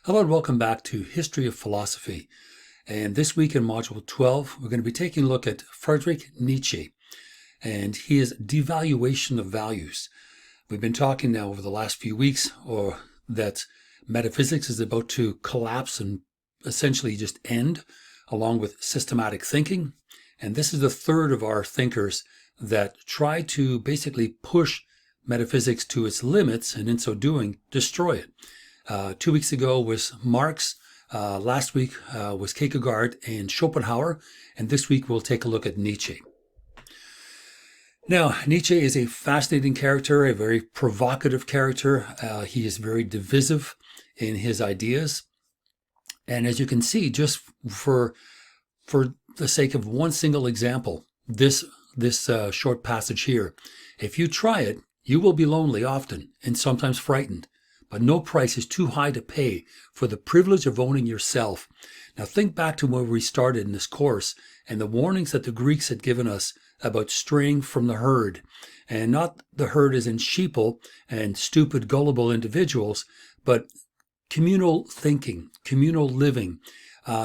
Hello and welcome back to History of Philosophy. And this week in Module 12, we're going to be taking a look at Friedrich Nietzsche and his devaluation of values. We've been talking now over the last few weeks that metaphysics is about to collapse and essentially just end, along with systematic thinking. And this is the third of our thinkers that try to basically push metaphysics to its limits and in so doing destroy it. 2 weeks ago was Marx, last week was Kierkegaard and Schopenhauer, and this week we'll take a look at Nietzsche. Now, Nietzsche is a fascinating character, a very provocative character. He is very divisive in his ideas. And as you can see, just for the sake of one single example, this short passage here, if you try it, you will be lonely often and sometimes frightened. But no price is too high to pay for the privilege of owning yourself. Now think back to where we started in this course and the warnings that the Greeks had given us about straying from the herd. And not the herd as in sheeple and stupid, gullible individuals, but communal thinking, communal living,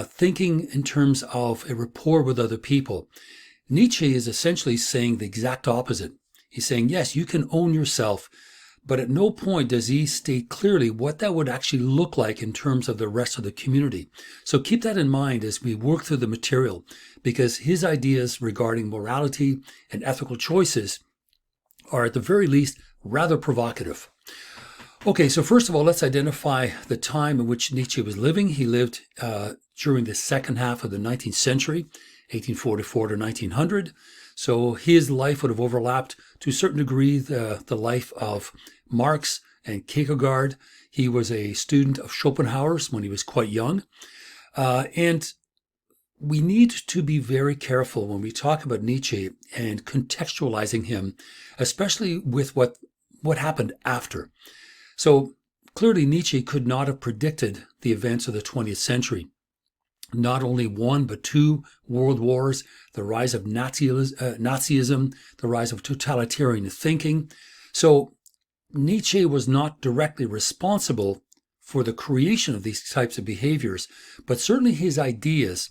thinking in terms of a rapport with other people. Nietzsche is essentially saying the exact opposite. He's saying, yes, you can own yourself, but at no point does he state clearly what that would actually look like in terms of the rest of the community. So keep that in mind as we work through the material, because his ideas regarding morality and ethical choices are at the very least rather provocative. Okay, so first of all, let's identify the time in which Nietzsche was living. He lived during the second half of the 19th century, 1844 to 1900. So his life would have overlapped to a certain degree the life of Marx and Kierkegaard. He was a student of Schopenhauer's when he was quite young. And we need to be very careful when we talk about Nietzsche and contextualizing him, especially with what happened after. So clearly Nietzsche could not have predicted the events of the 20th century. Not only one, but two world wars, the rise of Nazism, the rise of totalitarian thinking. So Nietzsche was not directly responsible for the creation of these types of behaviors, but certainly his ideas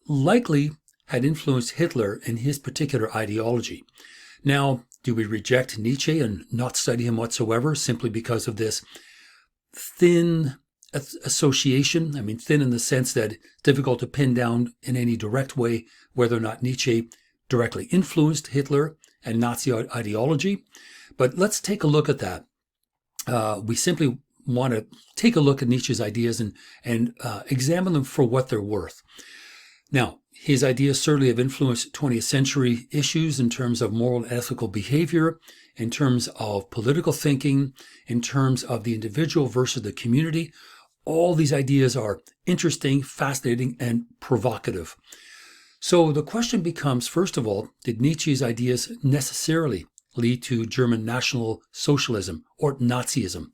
likely had influenced Hitler and his particular ideology. Now, do we reject Nietzsche and not study him whatsoever simply because of this thin association? I mean, thin in the sense that it's difficult to pin down in any direct way whether or not Nietzsche directly influenced Hitler and Nazi ideology. But let's take a look at that. We simply want to take a look at Nietzsche's ideas and examine them for what they're worth. Now, his ideas certainly have influenced 20th century issues in terms of moral and ethical behavior, in terms of political thinking, in terms of the individual versus the community. All these ideas are interesting, fascinating, and provocative. So the question becomes, first of all, did Nietzsche's ideas necessarily lead to German National Socialism or Nazism?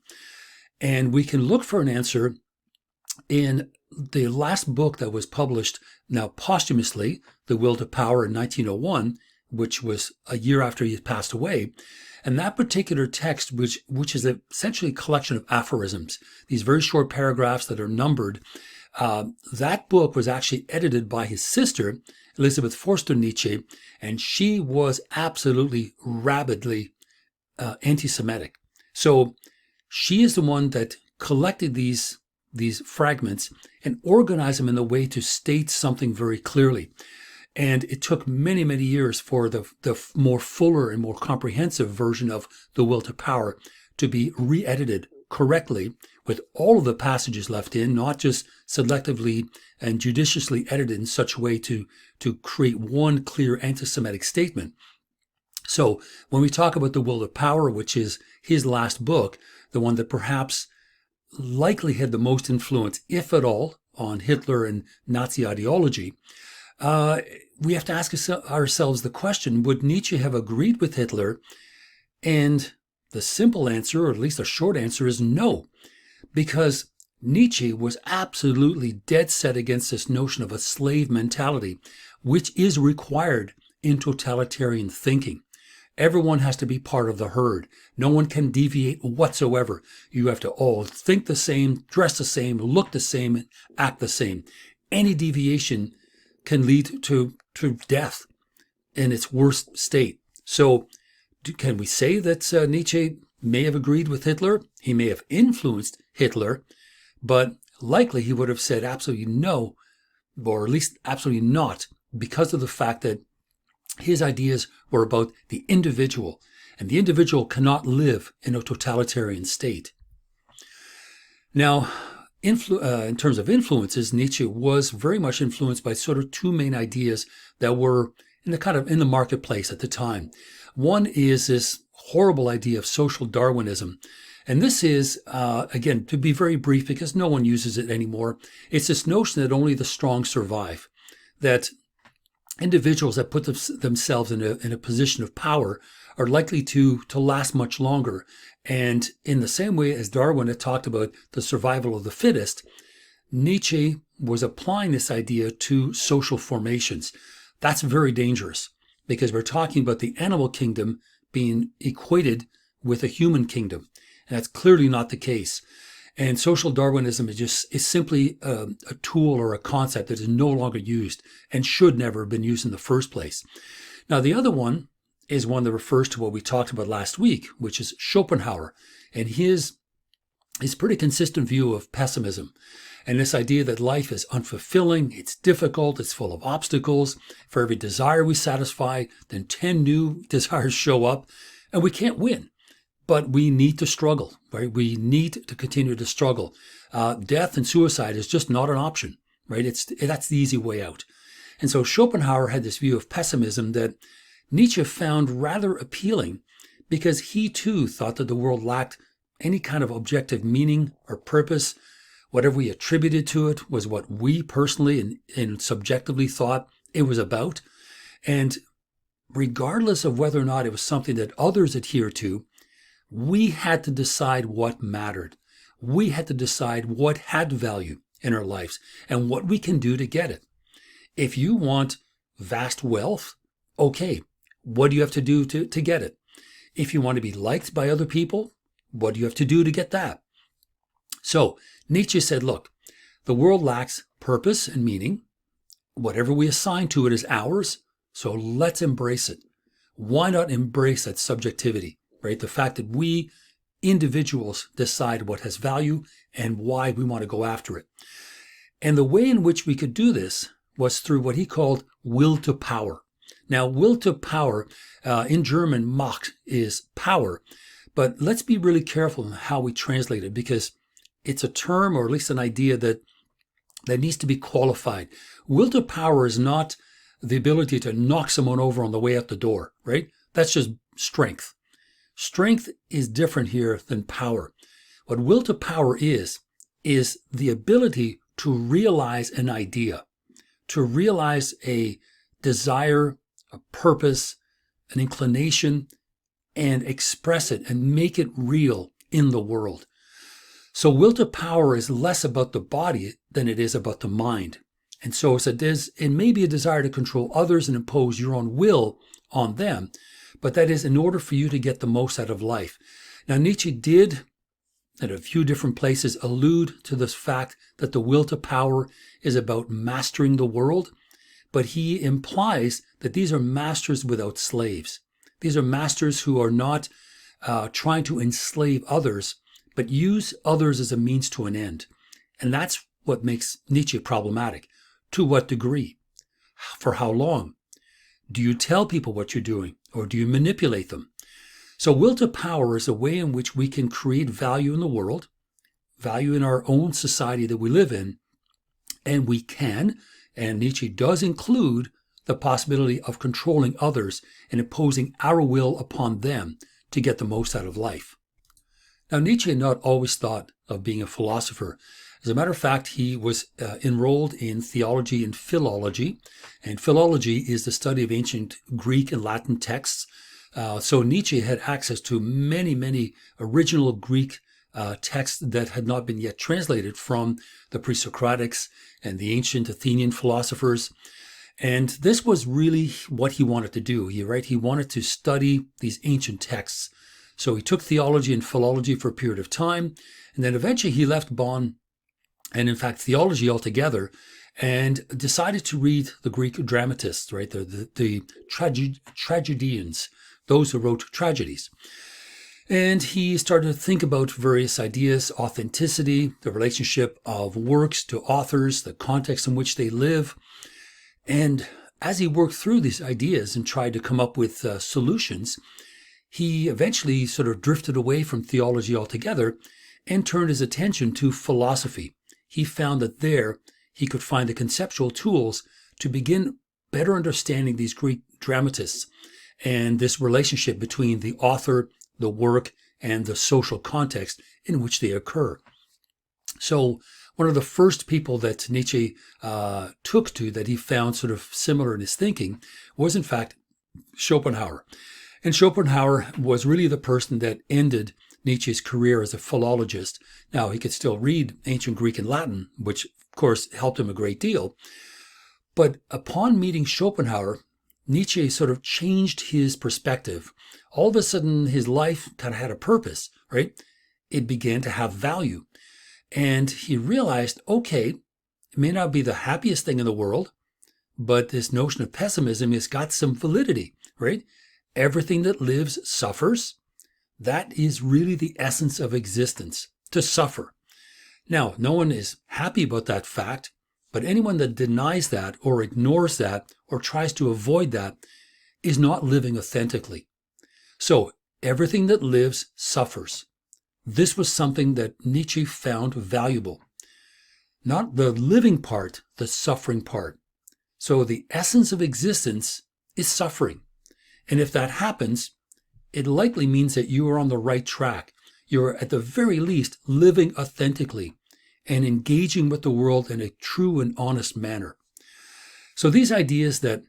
And we can look for an answer in the last book that was published now posthumously, The Will to Power in 1901, which was a year after he had passed away. And that particular text, which is essentially a collection of aphorisms, these very short paragraphs that are numbered, that book was actually edited by his sister, Elisabeth Forster Nietzsche, and she was absolutely rabidly anti-Semitic. So she is the one that collected these fragments and organized them in a way to state something very clearly. And it took many, many years for the more fuller and more comprehensive version of The Will to Power to be re-edited correctly with all of the passages left in, not just selectively and judiciously edited in such a way to create one clear anti-Semitic statement. So when we talk about The Will to Power, which is his last book, the one that perhaps likely had the most influence, if at all, on Hitler and Nazi ideology, we have to ask ourselves the question, would Nietzsche have agreed with Hitler? And the simple answer, or at least a short answer, is no, because Nietzsche was absolutely dead set against this notion of a slave mentality, which is required in totalitarian thinking. Everyone has to be part of the herd. No one can deviate whatsoever. You have to all think the same, dress the same, look the same, and act the same. Any deviation can lead to death in its worst state. So can we say that Nietzsche may have agreed with Hitler? He may have influenced Hitler, but likely he would have said absolutely no, or at least absolutely not, because of the fact that his ideas were about the individual, and the individual cannot live in a totalitarian state. Now, in terms of influences, Nietzsche was very much influenced by sort of two main ideas that were in the marketplace at the time. One is this horrible idea of social Darwinism. And this is, again, to be very brief because no one uses it anymore, it's this notion that only the strong survive, that individuals that put themselves in a position of power are likely to last much longer. And in the same way as Darwin had talked about the survival of the fittest, Nietzsche was applying this idea to social formations. That's very dangerous because we're talking about the animal kingdom being equated with a human kingdom. And that's clearly not the case. And social Darwinism is simply a tool or a concept that is no longer used and should never have been used in the first place. Now, the other one is one that refers to what we talked about last week, which is Schopenhauer and his pretty consistent view of pessimism. And this idea that life is unfulfilling, it's difficult, it's full of obstacles. For every desire we satisfy, then 10 new desires show up, and we can't win. But we need to struggle, right? We need to continue to struggle. Death and suicide is just not an option, right? That's the easy way out. And so Schopenhauer had this view of pessimism that Nietzsche found rather appealing because he too thought that the world lacked any kind of objective meaning or purpose. Whatever we attributed to it was what we personally and subjectively thought it was about. And regardless of whether or not it was something that others adhered to, we had to decide what mattered. We had to decide what had value in our lives and what we can do to get it. If you want vast wealth, okay, what do you have to do to get it? If you want to be liked by other people, what do you have to do to get that? So Nietzsche said, look, the world lacks purpose and meaning. Whatever we assign to it is ours, so let's embrace it. Why not embrace that subjectivity? Right? The fact that we individuals decide what has value and why we want to go after it. And the way in which we could do this was through what he called will to power. Now, will to power, in German, Macht is power, but let's be really careful in how we translate it because it's a term or at least an idea that needs to be qualified. Will to power is not the ability to knock someone over on the way out the door, right? That's just strength. Strength is different here than power. What will to power is the ability to realize an idea, to realize a desire, a purpose, an inclination, and express it and make it real in the world. So will to power is less about the body than it is about the mind. And so it may be a desire to control others and impose your own will on them, but that is in order for you to get the most out of life. Now, Nietzsche did, at a few different places, allude to this fact that the will to power is about mastering the world, but he implies that these are masters without slaves. These are masters who are not trying to enslave others, but use others as a means to an end. And that's what makes Nietzsche problematic. To what degree? For how long? Do you tell people what you're doing, or do you manipulate them? So will to power is a way in which we can create value in the world, value in our own society that we live in, and we can, and Nietzsche does include the possibility of controlling others and imposing our will upon them to get the most out of life. Now, Nietzsche had not always thought of being a philosopher. As a matter of fact, he was enrolled in theology and philology, and philology is the study of ancient Greek and Latin texts. So Nietzsche had access to many, many original Greek texts that had not been yet translated from the pre-Socratics and the ancient Athenian philosophers. And this was really what he wanted to do. He wanted to study these ancient texts. So he took theology and philology for a period of time, and then eventually he left Bonn, and in fact theology altogether, and decided to read the Greek dramatists, right? The tragedians, those who wrote tragedies. And he started to think about various ideas, authenticity, the relationship of works to authors, the context in which they live. And as he worked through these ideas and tried to come up with solutions, he eventually sort of drifted away from theology altogether and turned his attention to philosophy. He found that there he could find the conceptual tools to begin better understanding these Greek dramatists and this relationship between the author, the work, and the social context in which they occur. So one of the first people that Nietzsche took to, that he found sort of similar in his thinking, was in fact Schopenhauer. And Schopenhauer was really the person that ended Nietzsche's career as a philologist. Now, he could still read ancient Greek and Latin, which of course helped him a great deal. But upon meeting Schopenhauer, Nietzsche sort of changed his perspective. All of a sudden, his life kind of had a purpose, right? It began to have value. And he realized, okay, it may not be the happiest thing in the world, but this notion of pessimism has got some validity, right? Everything that lives suffers. That is really the essence of existence, to suffer. Now, no one is happy about that fact, but anyone that denies that or ignores that or tries to avoid that is not living authentically. So everything that lives suffers. This was something that Nietzsche found valuable. Not the living part, the suffering part. So the essence of existence is suffering. And if that happens, it likely means that you are on the right track. You're at the very least living authentically and engaging with the world in a true and honest manner. So these ideas that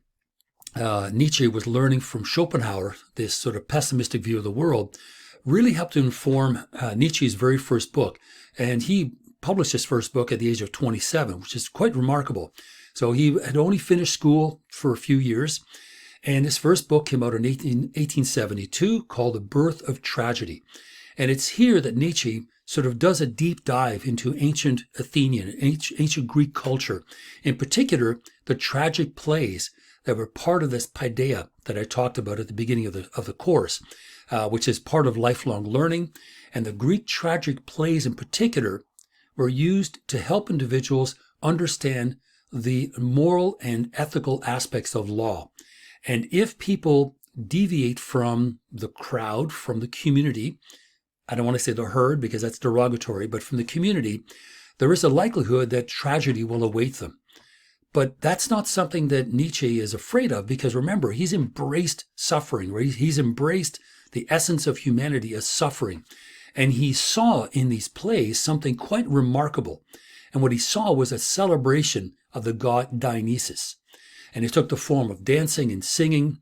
Nietzsche was learning from Schopenhauer, this sort of pessimistic view of the world, really helped to inform Nietzsche's very first book. And he published his first book at the age of 27, which is quite remarkable. So he had only finished school for a few years. And his first book came out in 1872 called The Birth of Tragedy. And it's here that Nietzsche sort of does a deep dive into ancient Athenian, ancient Greek culture, in particular, the tragic plays that were part of this paideia that I talked about at the beginning of the course, which is part of lifelong learning. And the Greek tragic plays in particular were used to help individuals understand the moral and ethical aspects of law. And if people deviate from the crowd, from the community, I don't want to say the herd because that's derogatory, but from the community, there is a likelihood that tragedy will await them. But that's not something that Nietzsche is afraid of, because remember, he's embraced suffering, right? He's embraced the essence of humanity as suffering. And he saw in these plays something quite remarkable. And what he saw was a celebration of the god Dionysus. And it took the form of dancing and singing,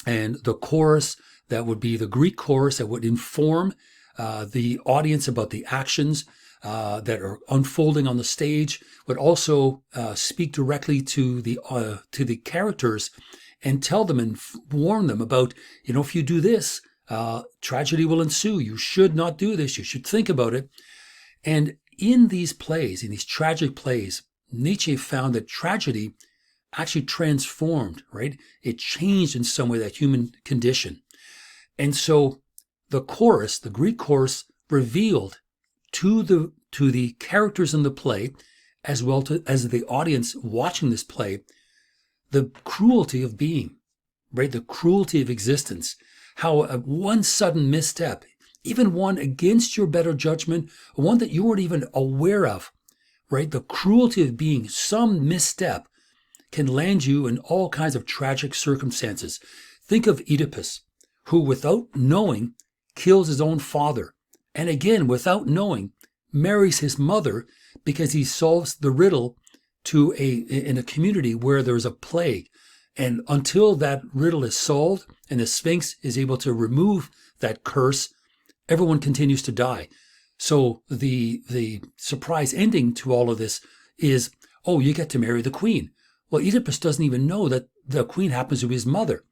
and the chorus that would be the Greek chorus that would inform the audience about the actions that are unfolding on the stage, would also speak directly to the characters and tell them and warn them about, if you do this, tragedy will ensue. You should not do this. You should think about it. And in these plays, in these tragic plays, Nietzsche found that tragedy actually transformed, right? It changed in some way that human condition. And so the chorus, the Greek chorus, revealed to the characters in the play, as well as the audience watching this play, the cruelty of being, right? The cruelty of existence. How one sudden misstep, even one against your better judgment, one that you weren't even aware of, right? The cruelty of being, some misstep can land you in all kinds of tragic circumstances. Think of Oedipus, who without knowing kills his own father. And again, without knowing, marries his mother because he solves the riddle in a community where there's a plague. And until that riddle is solved and the Sphinx is able to remove that curse, everyone continues to die. So the surprise ending to all of this is, oh, you get to marry the queen. Well, Oedipus doesn't even know that the queen happens to be his mother.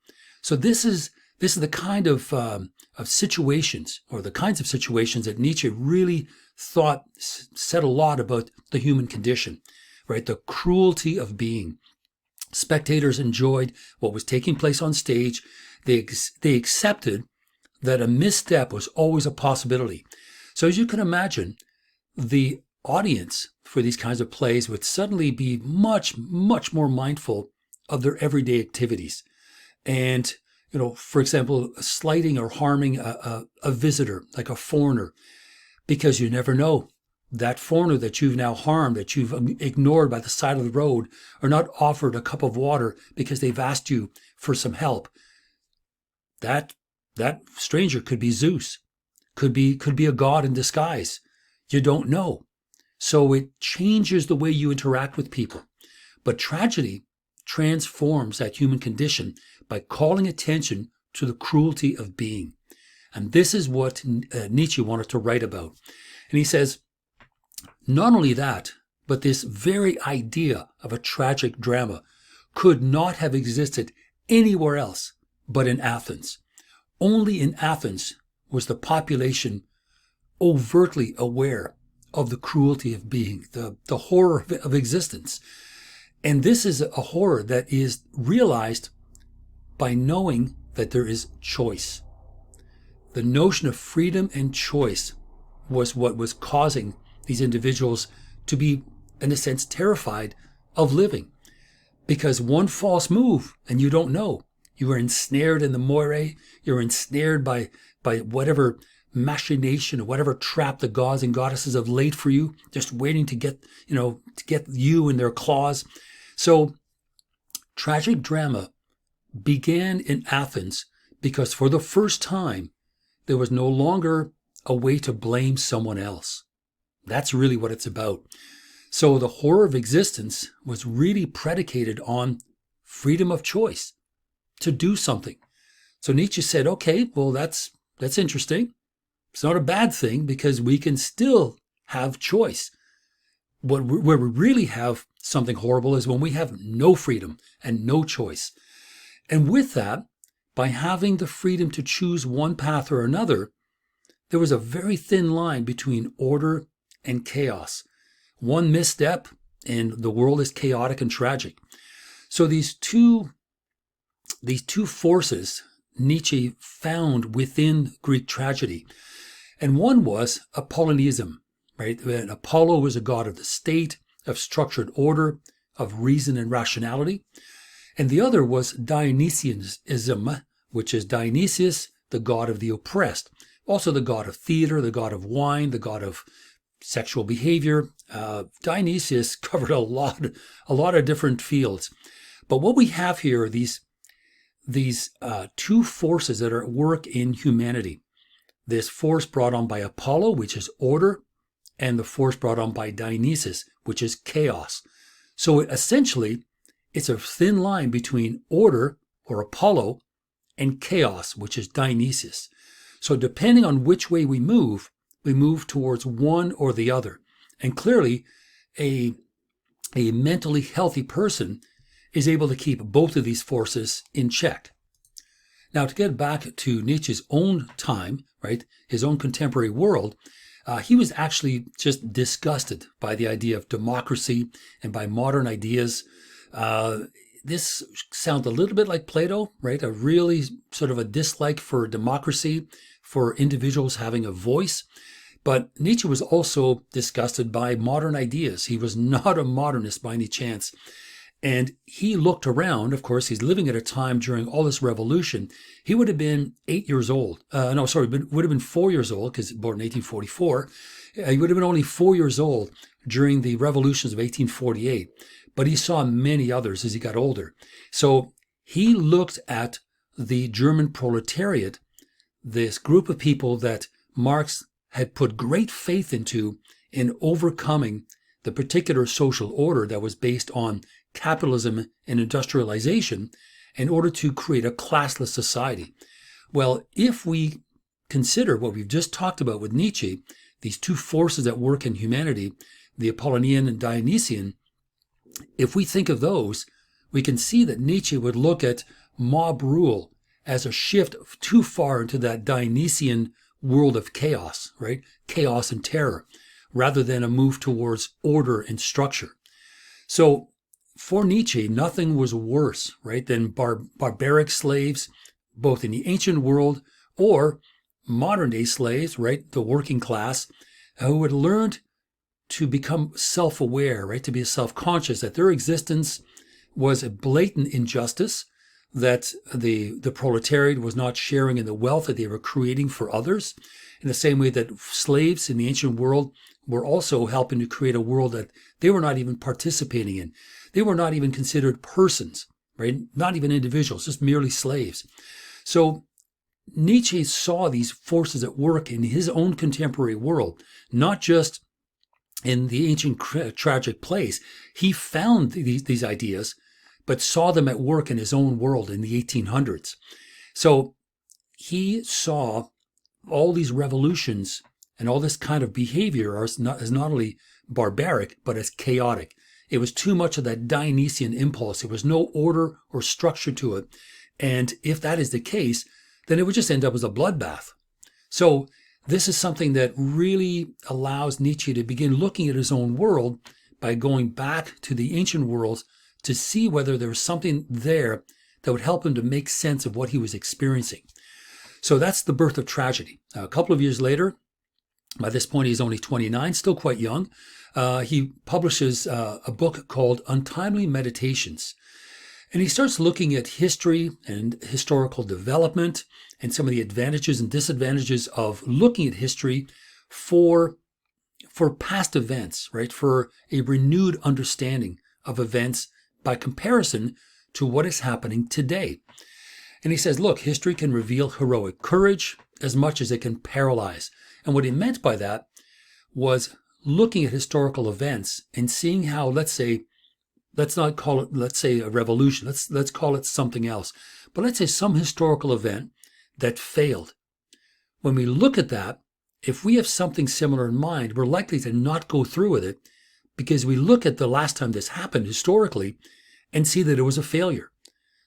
So this is the kind of situations, or the kinds of situations that Nietzsche really thought said a lot about the human condition, right? The cruelty of being. Spectators enjoyed what was taking place on stage. They accepted that a misstep was always a possibility. So as you can imagine, the audience for these kinds of plays would suddenly be much, much more mindful of their everyday activities. And, for example, slighting or harming a visitor, like a foreigner, because you never know. That foreigner that you've now harmed, that you've ignored by the side of the road, or not offered a cup of water because they've asked you for some help. That stranger could be Zeus, could be a god in disguise. You don't know. So it changes the way you interact with people. But tragedy transforms that human condition by calling attention to the cruelty of being. And this is what Nietzsche wanted to write about. And he says, not only that, but this very idea of a tragic drama could not have existed anywhere else but in Athens. Only in Athens was the population overtly aware of the cruelty of being, the horror of existence. And this is a horror that is realized by knowing that there is choice. The notion of freedom and choice was what was causing these individuals to be, in a sense, terrified of living. Because one false move, and you don't know. You are ensnared in the moire. You're ensnared by whatever machination or whatever trap the gods and goddesses have laid for you, just waiting to get you in their claws. So tragic drama began in Athens because for the first time, there was no longer a way to blame someone else. That's really what it's about. So the horror of existence was really predicated on freedom of choice to do something. So Nietzsche said, okay, well, that's interesting. It's not a bad thing because we can still have choice. Where we really have something horrible is when we have no freedom and no choice. And with that, by having the freedom to choose one path or another, there was a very thin line between order and chaos. One misstep and the world is chaotic and tragic. So these two forces Nietzsche found within Greek tragedy. And one was Apollonism, right? And Apollo was a god of the state, of structured order, of reason and rationality. And the other was Dionysianism, which is Dionysius, the god of the oppressed. Also the god of theater, the god of wine, the god of sexual behavior. Dionysius covered a lot of different fields. But what we have here are these two forces that are at work in humanity. This force brought on by Apollo, which is order, and the force brought on by Dionysus, which is chaos. So essentially, it's a thin line between order, or Apollo, and chaos, which is Dionysus. So depending on which way we move towards one or the other. And clearly, a mentally healthy person is able to keep both of these forces in check. Now, to get back to Nietzsche's own time, right, his own contemporary world, he was actually just disgusted by the idea of democracy and by modern ideas. This sounds a little bit like Plato, right? A really sort of a dislike for democracy, for individuals having a voice. But Nietzsche was also disgusted by modern ideas. He was not a modernist by any chance. And he looked around. Of course, he's living at a time during all this revolution. He would have been 8 years old. Would have been 4 years old, because born in 1844. He would have been only 4 years old during the revolutions of 1848. But he saw many others as he got older. So he looked at the German proletariat, this group of people that Marx had put great faith into in overcoming the particular social order that was based on capitalism and industrialization in order to create a classless society. Well, if we consider what we've just talked about with Nietzsche, these two forces at work in humanity, the Apollonian and Dionysian, if we think of those, we can see that Nietzsche would look at mob rule as a shift too far into that Dionysian world of chaos, right? Chaos and terror, rather than a move towards order and structure. So for Nietzsche, nothing was worse, right, than barbaric slaves, both in the ancient world or modern day slaves, right, the working class, who had learned to become self-aware, right, to be self-conscious that their existence was a blatant injustice, that the proletariat was not sharing in the wealth that they were creating for others, in the same way that slaves in the ancient world were also helping to create a world that they were not even participating in. They were not even considered persons, right? Not even individuals, just merely slaves. So Nietzsche saw these forces at work in his own contemporary world, not just in the ancient tragic plays. He found these ideas, but saw them at work in his own world in the 1800s. So he saw all these revolutions and all this kind of behavior as not only barbaric, but as chaotic. It was too much of that Dionysian impulse. There was no order or structure to it. And if that is the case, then it would just end up as a bloodbath. So this is something that really allows Nietzsche to begin looking at his own world by going back to the ancient worlds to see whether there was something there that would help him to make sense of what he was experiencing. So that's the birth of tragedy. A couple of years later, by this point he's only 29, still quite young, he publishes a book called Untimely Meditations. And he starts looking at history and historical development and some of the advantages and disadvantages of looking at history for past events, right? For a renewed understanding of events by comparison to what is happening today. And he says, look, history can reveal heroic courage as much as it can paralyze. And what he meant by that was looking at historical events and seeing how, let's say, let's not call it, let's say, a revolution. Let's call it something else. But let's say some historical event that failed. When we look at that, if we have something similar in mind, we're likely to not go through with it because we look at the last time this happened historically and see that it was a failure.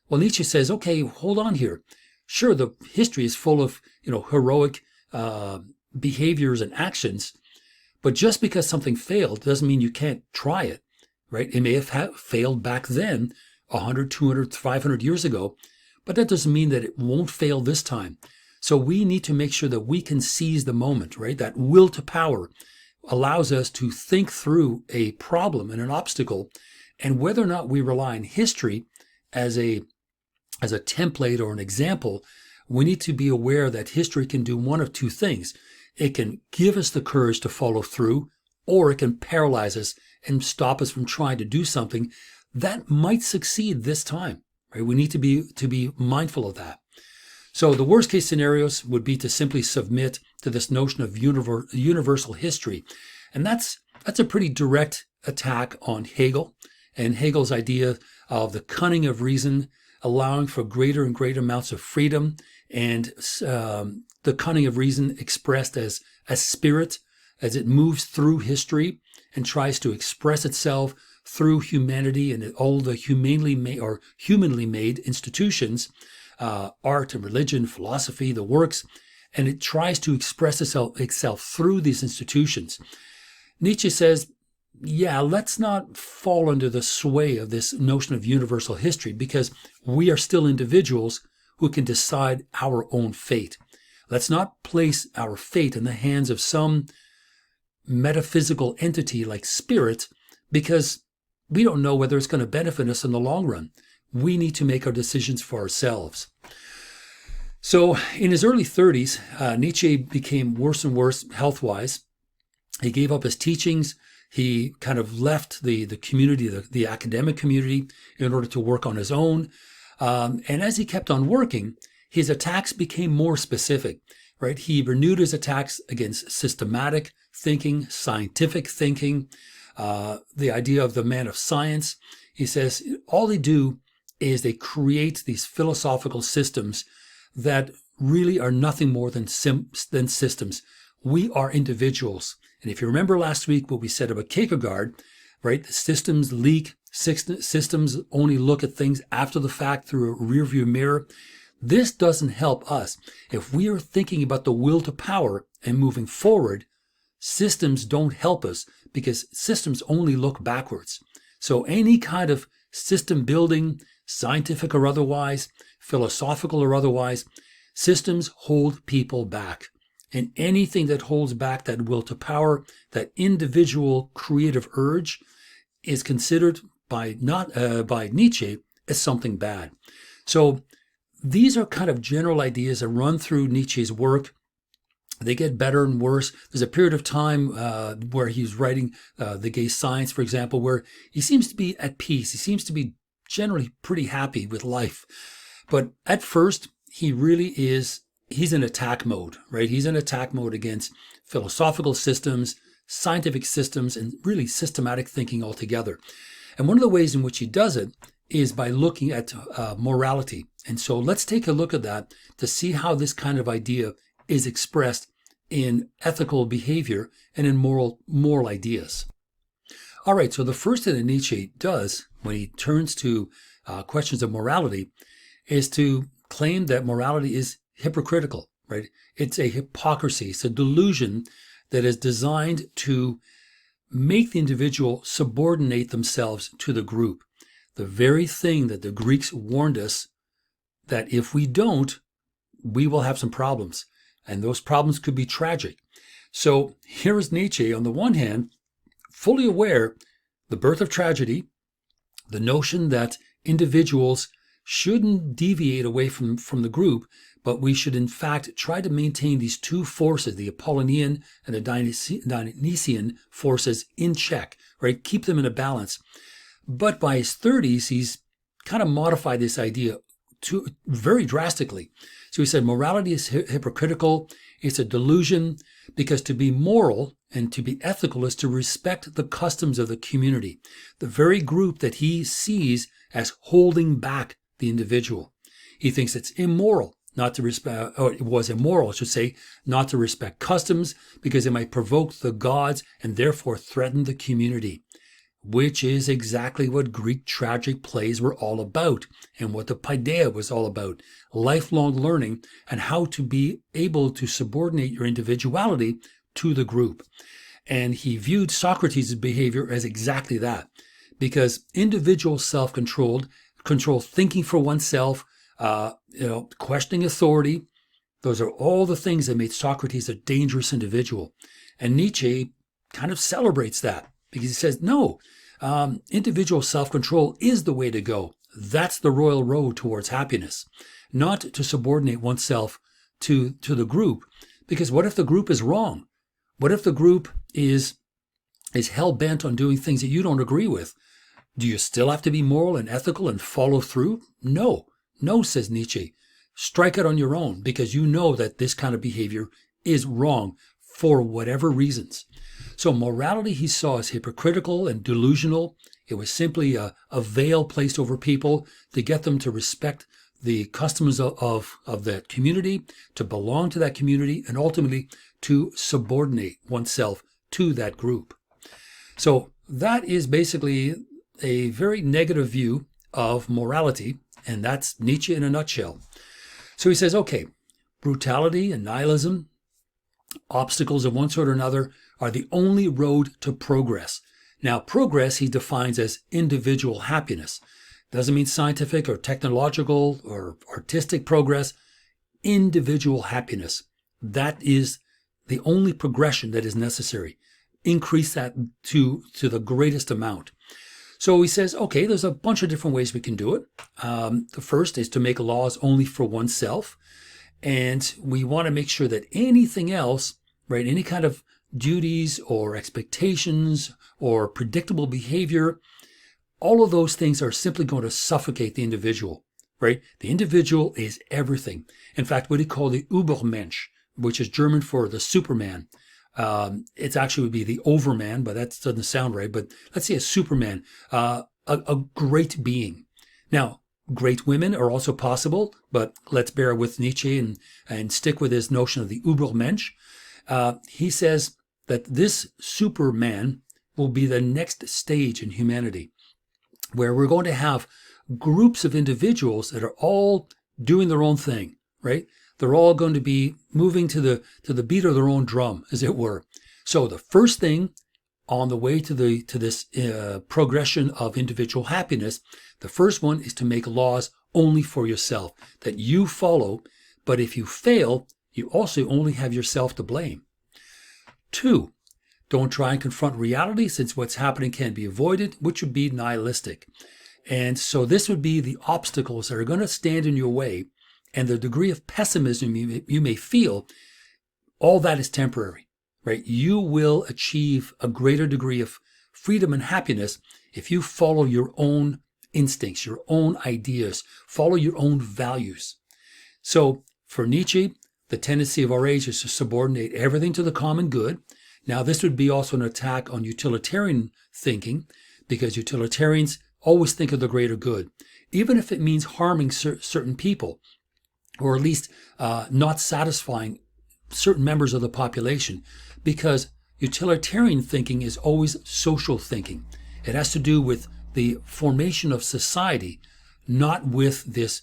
Well, Nietzsche says, okay, hold on here. Sure, the history is full of, heroic behaviors and actions, but just because something failed doesn't mean you can't try it, right? It may have failed back then, 100, 200, 500 years ago, but that doesn't mean that it won't fail this time. So we need to make sure that we can seize the moment, right? That will to power allows us to think through a problem and an obstacle, and whether or not we rely on history as a template or an example, we need to be aware that history can do one of two things. It can give us the courage to follow through, or it can paralyze us and stop us from trying to do something that might succeed this time. Right? We need to be mindful of that. So the worst case scenarios would be to simply submit to this notion of universal history. And that's a pretty direct attack on Hegel and Hegel's idea of the cunning of reason, allowing for greater and greater amounts of freedom, and the cunning of reason expressed as a spirit as it moves through history and tries to express itself through humanity and all the humanly made institutions, art and religion, philosophy, the works, and it tries to express itself through these institutions. Nietzsche says, yeah, let's not fall under the sway of this notion of universal history, because we are still individuals who can decide our own fate. Let's not place our fate in the hands of some metaphysical entity like spirit, because we don't know whether it's going to benefit us in the long run. We need to make our decisions for ourselves. So in his early 30s, Nietzsche became worse and worse health-wise. He gave up his teachings. He kind of left the community, the academic community, in order to work on his own. And as he kept on working, his attacks became more specific, right? He renewed his attacks against systematic thinking, scientific thinking, the idea of the man of science. He says all they do is they create these philosophical systems that really are nothing more than systems. We are individuals. And if you remember last week what we said about Kierkegaard, right? The systems leak Systems only look at things after the fact through a rearview mirror. This doesn't help us. If we are thinking about the will to power and moving forward, systems don't help us because systems only look backwards. So any kind of system building, scientific or otherwise, philosophical or otherwise, systems hold people back. And anything that holds back that will to power, that individual creative urge, is considered by Nietzsche as something bad. So these are kind of general ideas that run through Nietzsche's work. They get better and worse. There's a period of time where he's writing The Gay Science, for example, where he seems to be at peace. He seems to be generally pretty happy with life. But at first, he's in attack mode, right? He's in attack mode against philosophical systems, scientific systems, and really systematic thinking altogether. And one of the ways in which he does it is by looking at morality. And so let's take a look at that to see how this kind of idea is expressed in ethical behavior and in moral ideas. All right, so the first thing that Nietzsche does when he turns to questions of morality is to claim that morality is hypocritical, right? It's a hypocrisy. It's a delusion that is designed to make the individual subordinate themselves to the group. The very thing that the Greeks warned us that if we don't, we will have some problems. And those problems could be tragic. So here is Nietzsche, on the one hand, fully aware the birth of tragedy, the notion that individuals shouldn't deviate away from the group, but we should in fact try to maintain these two forces, the Apollonian and the Dionysian forces, in check, right? Keep them in a balance. But by his 30s, he's kind of modified this idea very drastically. So he said morality is hypocritical. It's a delusion because to be moral and to be ethical is to respect the customs of the community, the very group that he sees as holding back the individual. He thinks it's immoral not to respect, or it was immoral, I should say, not to respect customs because it might provoke the gods and therefore threaten the community, which is exactly what Greek tragic plays were all about and what the paideia was all about, lifelong learning and how to be able to subordinate your individuality to the group. And he viewed Socrates' behavior as exactly that, because individual self-control, thinking for oneself, questioning authority, those are all the things that made Socrates a dangerous individual. And Nietzsche kind of celebrates that because he says, no, individual self-control is the way to go. That's the royal road towards happiness, not to subordinate oneself to the group. Because what if the group is wrong? What if the group is hell-bent on doing things that you don't agree with? Do you still have to be moral and ethical and follow through? No, says Nietzsche. Strike it on your own because you know that this kind of behavior is wrong for whatever reasons. So morality he saw as hypocritical and delusional. It was simply a veil placed over people to get them to respect the customs of that community, to belong to that community, and ultimately to subordinate oneself to that group. So that is basically a very negative view of morality, and that's Nietzsche in a nutshell. So he says, okay, brutality and nihilism, obstacles of one sort or another, are the only road to progress. Now, progress he defines as individual happiness. Doesn't mean scientific or technological or artistic progress. Individual happiness. That is the only progression that is necessary. Increase that to the greatest amount. So he says, okay, there's a bunch of different ways we can do it. The first is to make laws only for oneself. And we want to make sure that anything else, right, any kind of duties or expectations or predictable behavior, all of those things are simply going to suffocate the individual, right? The individual is everything. In fact, what he called the Übermensch, which is German for the Superman. It actually would be the Overman, but that doesn't sound right. But let's say a Superman, a great being. Now, great women are also possible, but let's bear with Nietzsche and stick with his notion of the Übermensch. He says that this Superman will be the next stage in humanity. where we're going to have groups of individuals that are all doing their own thing, right? They're all going to be moving to the beat of their own drum, as it were. So the first thing on the way to this progression of individual happiness, the first one is to make laws only for yourself that you follow. But if you fail, you also only have yourself to blame. 2, don't try and confront reality, since what's happening can be avoided, which would be nihilistic. And so this would be the obstacles that are going to stand in your way, and the degree of pessimism you may feel. All that is temporary, right? You will achieve a greater degree of freedom and happiness if you follow your own instincts, your own ideas, follow your own values. So for Nietzsche, the tendency of our age is to subordinate everything to the common good. Now, this would be also an attack on utilitarian thinking, because utilitarians always think of the greater good, even if it means harming certain people, or at least not satisfying certain members of the population, because utilitarian thinking is always social thinking. It has to do with the formation of society, not with this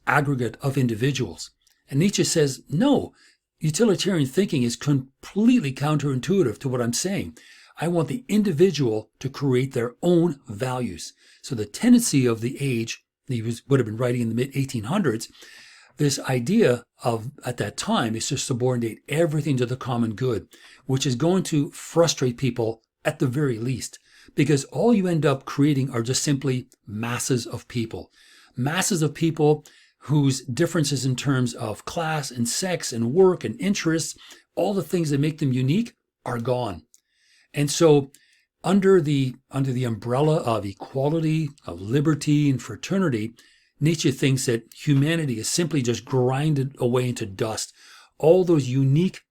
aggregate of individuals. And Nietzsche says, no, utilitarian thinking is completely counterintuitive to what I'm saying. I want the individual to create their own values. So the tendency of the age, would have been writing in the mid-1800s, this idea of, at that time, is to subordinate everything to the common good, which is going to frustrate people at the very least, because all you end up creating are just simply masses of people whose differences in terms of class and sex and work and interests, all the things that make them unique, are gone. And so under the umbrella of equality, of liberty and fraternity, Nietzsche thinks that humanity is simply just grinded away into dust. All those unique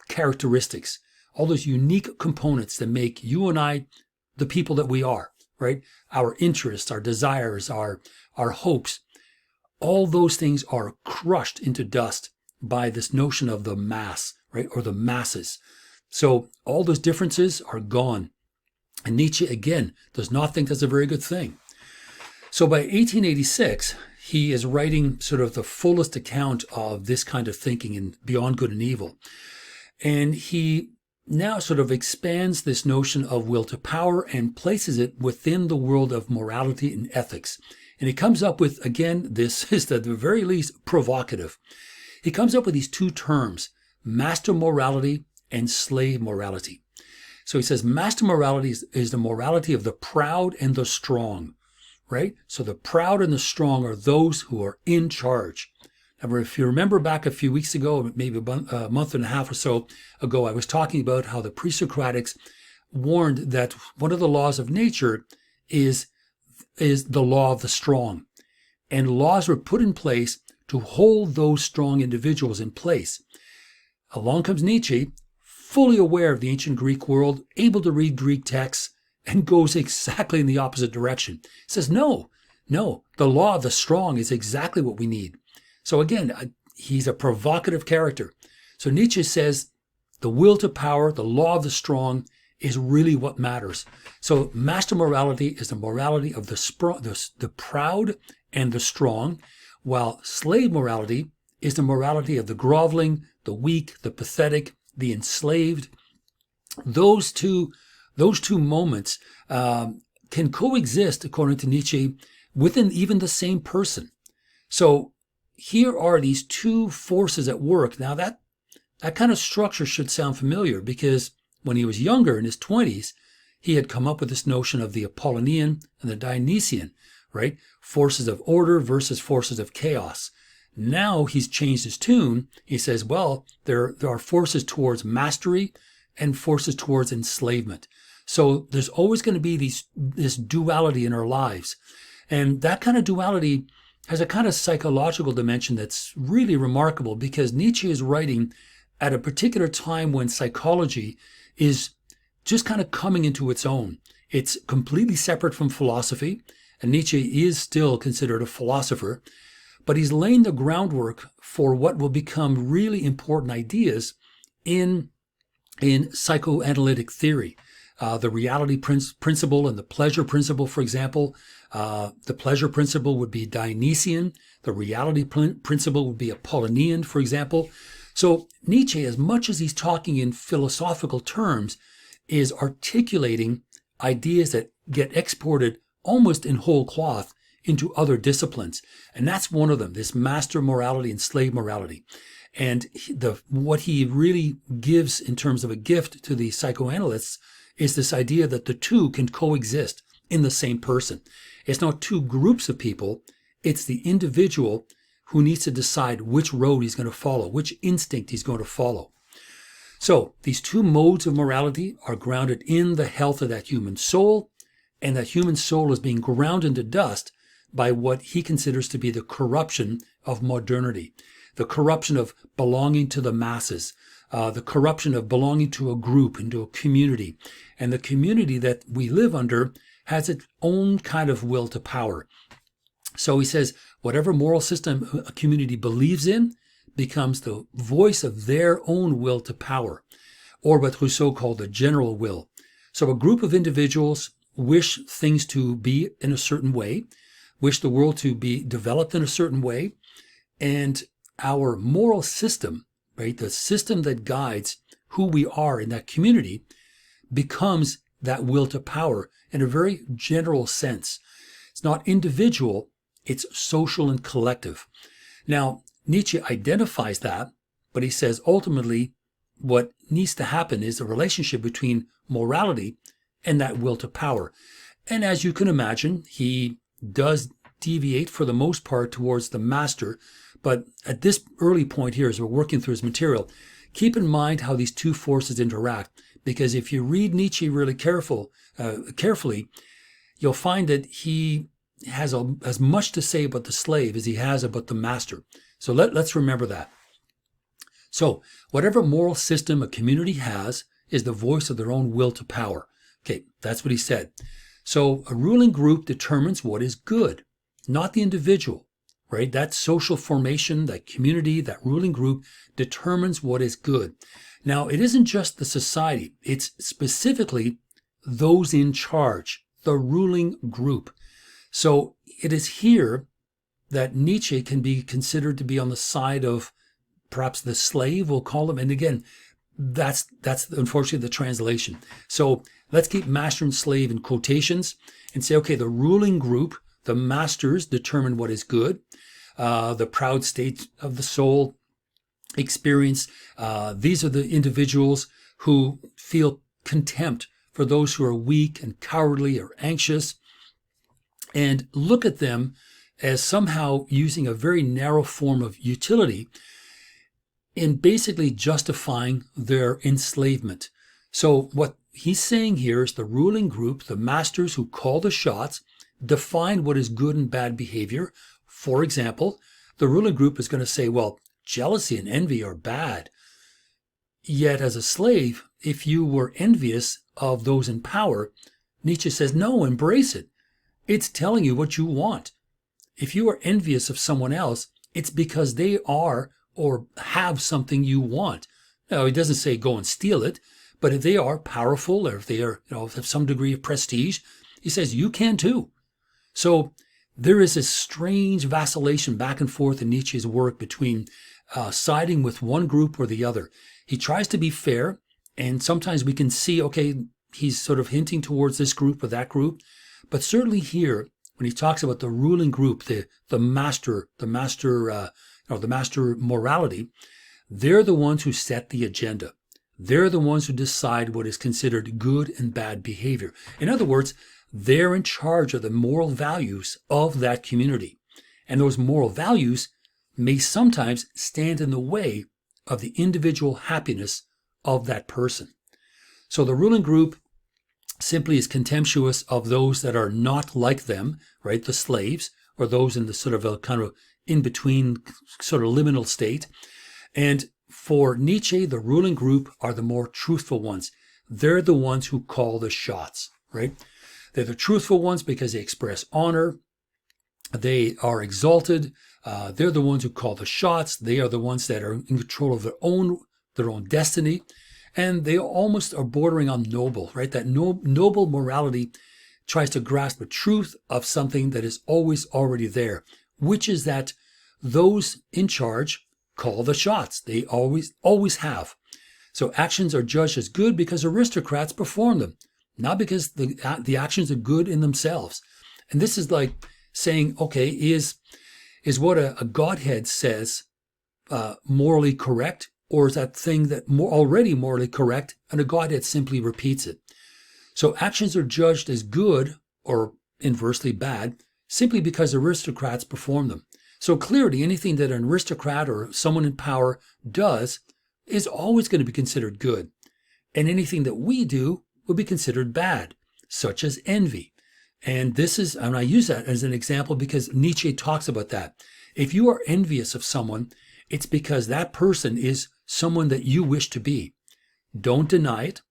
characteristics, all those unique components that make you and I the people that we are, right? Our interests, our desires, our hopes, all those things are crushed into dust by this notion of the mass, right? Or the masses. So all those differences are gone. And Nietzsche, again, does not think that's a very good thing. So by 1886, he is writing sort of the fullest account of this kind of thinking in Beyond Good and Evil. And he now sort of expands this notion of will to power and places it within the world of morality and ethics. And he comes up with, again, this is at the very least provocative. He comes up with these two terms, master morality and slave morality. So he says master morality is the morality of the proud and the strong, right? So the proud and the strong are those who are in charge. Now, if you remember back a few weeks ago, maybe a month and a half or so ago, I was talking about how the pre-Socratics warned that one of the laws of nature is the law of the strong. And laws were put in place to hold those strong individuals in place. Along comes Nietzsche, fully aware of the ancient Greek world, able to read Greek texts, and goes exactly in the opposite direction. He says, no, the law of the strong is exactly what we need. So again, he's a provocative character. So Nietzsche says the will to power, the law of the strong, is really what matters. So master morality is the morality of the proud and the strong, while slave morality is the morality of the groveling, the weak, the pathetic, the enslaved. Those two moments can coexist, according to Nietzsche, within even the same person. So here are these two forces at work. Now that kind of structure should sound familiar, because when he was younger, in his 20s, he had come up with this notion of the Apollonian and the Dionysian, right? Forces of order versus forces of chaos. Now he's changed his tune. He says, well, there are forces towards mastery and forces towards enslavement. So there's always going to be this duality in our lives. And that kind of duality has a kind of psychological dimension that's really remarkable, because Nietzsche is writing at a particular time when psychology is just kind of coming into its own. It's completely separate from philosophy, and Nietzsche is still considered a philosopher, but he's laying the groundwork for what will become really important ideas in psychoanalytic theory. the reality principle and the pleasure principle, for example. The pleasure principle would be Dionysian. The reality principle would be Apollonian, for example. So Nietzsche, as much as he's talking in philosophical terms, is articulating ideas that get exported almost in whole cloth into other disciplines. And that's one of them, this master morality and slave morality. And what he really gives in terms of a gift to the psychoanalysts is this idea that the two can coexist in the same person. It's not two groups of people. It's the individual who needs to decide which road he's going to follow, which instinct he's going to follow. So these two modes of morality are grounded in the health of that human soul, and that human soul is being ground into dust by what he considers to be the corruption of modernity, the corruption of belonging to the masses, the corruption of belonging to a group, into a community. And the community that we live under has its own kind of will to power. So he says, whatever moral system a community believes in becomes the voice of their own will to power, or what Rousseau called the general will. So a group of individuals wish things to be in a certain way, wish the world to be developed in a certain way, and our moral system, right, the system that guides who we are in that community, becomes that will to power in a very general sense. It's not individual, it's social and collective. Now, Nietzsche identifies that, but he says ultimately what needs to happen is a relationship between morality and that will to power. And as you can imagine, he does deviate for the most part towards the master. But at this early point here, as we're working through his material, keep in mind how these two forces interact. Because if you read Nietzsche really carefully, you'll find that he has as much to say about the slave as he has about the master. So let's remember that. So whatever moral system a community has is the voice of their own will to power. Okay, that's what he said. So a ruling group determines what is good, not the individual, right? That social formation, that community, that ruling group determines what is good. Now, it isn't just the society. It's specifically those in charge, the ruling group. So it is here that Nietzsche can be considered to be on the side of perhaps the slave, we'll call him. And again, that's unfortunately the translation. So let's keep master and slave in quotations and say, okay, the ruling group, the masters determine what is good. The proud state of the soul experience. These are the individuals who feel contempt for those who are weak and cowardly or anxious, and look at them as somehow using a very narrow form of utility in basically justifying their enslavement. So what he's saying here is the ruling group, the masters who call the shots, define what is good and bad behavior. For example, the ruling group is going to say, well, jealousy and envy are bad. Yet as a slave, if you were envious of those in power, Nietzsche says, no, embrace it. It's telling you what you want. If you are envious of someone else, it's because they are or have something you want. Now, he doesn't say go and steal it, but if they are powerful or if they are, have some degree of prestige, he says you can too. So there is this strange vacillation back and forth in Nietzsche's work between siding with one group or the other. He tries to be fair, and sometimes we can see, okay, he's sort of hinting towards this group or that group. But certainly here, when he talks about the ruling group, the master morality, they're the ones who set the agenda. They're the ones who decide what is considered good and bad behavior. In other words, they're in charge of the moral values of that community. And those moral values may sometimes stand in the way of the individual happiness of that person. So the ruling group simply is contemptuous of those that are not like them, right? The slaves, or those in the sort of a kind of in-between sort of liminal state. And for Nietzsche, the ruling group are the more truthful ones. They're the ones who call the shots, right? They're the truthful ones because they express honor. They are exalted. They're the ones who call the shots. They are the ones that are in control of their own destiny. And they almost are bordering on noble, right? That noble morality tries to grasp the truth of something that is always already there, which is that those in charge call the shots. They always have. So actions are judged as good because aristocrats perform them, not because the actions are good in themselves. And this is like saying, okay, is what a godhead says morally correct, or is that thing that already morally correct and a godhead simply repeats it? So actions are judged as good or inversely bad simply because aristocrats perform them. So clearly anything that an aristocrat or someone in power does is always going to be considered good. And anything that we do would be considered bad, such as envy. And I use that as an example because Nietzsche talks about that. If you are envious of someone, it's because that person is someone that you wish to be. Don't deny it.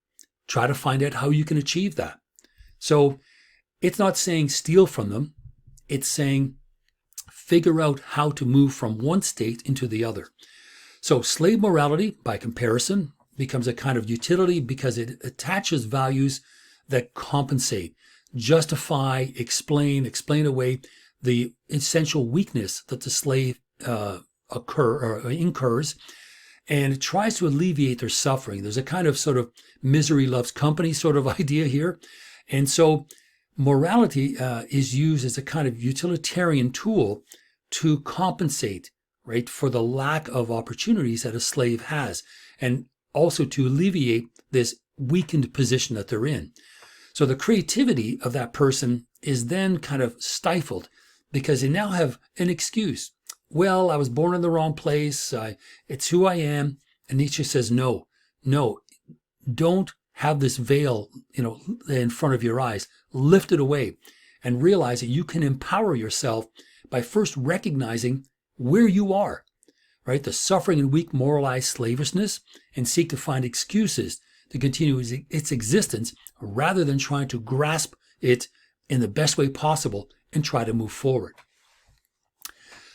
Try to find out how you can achieve that. So it's not saying steal from them. It's saying figure out how to move from one state into the other. So slave morality, by comparison, becomes a kind of utility because it attaches values that compensate, justify, explain away the essential weakness that the slave incurs, and it tries to alleviate their suffering. There's a kind of sort of misery loves company sort of idea here. And so morality is used as a kind of utilitarian tool to compensate, right, for the lack of opportunities that a slave has, and also to alleviate this weakened position that they're in. So the creativity of that person is then kind of stifled because they now have an excuse. Well, I was born in the wrong place. It's who I am. And Nietzsche says, no, don't have this veil, in front of your eyes. Lift it away and realize that you can empower yourself by first recognizing where you are, right? The suffering and weak moralized slavishness, and seek to find excuses to continue its existence rather than trying to grasp it in the best way possible and try to move forward.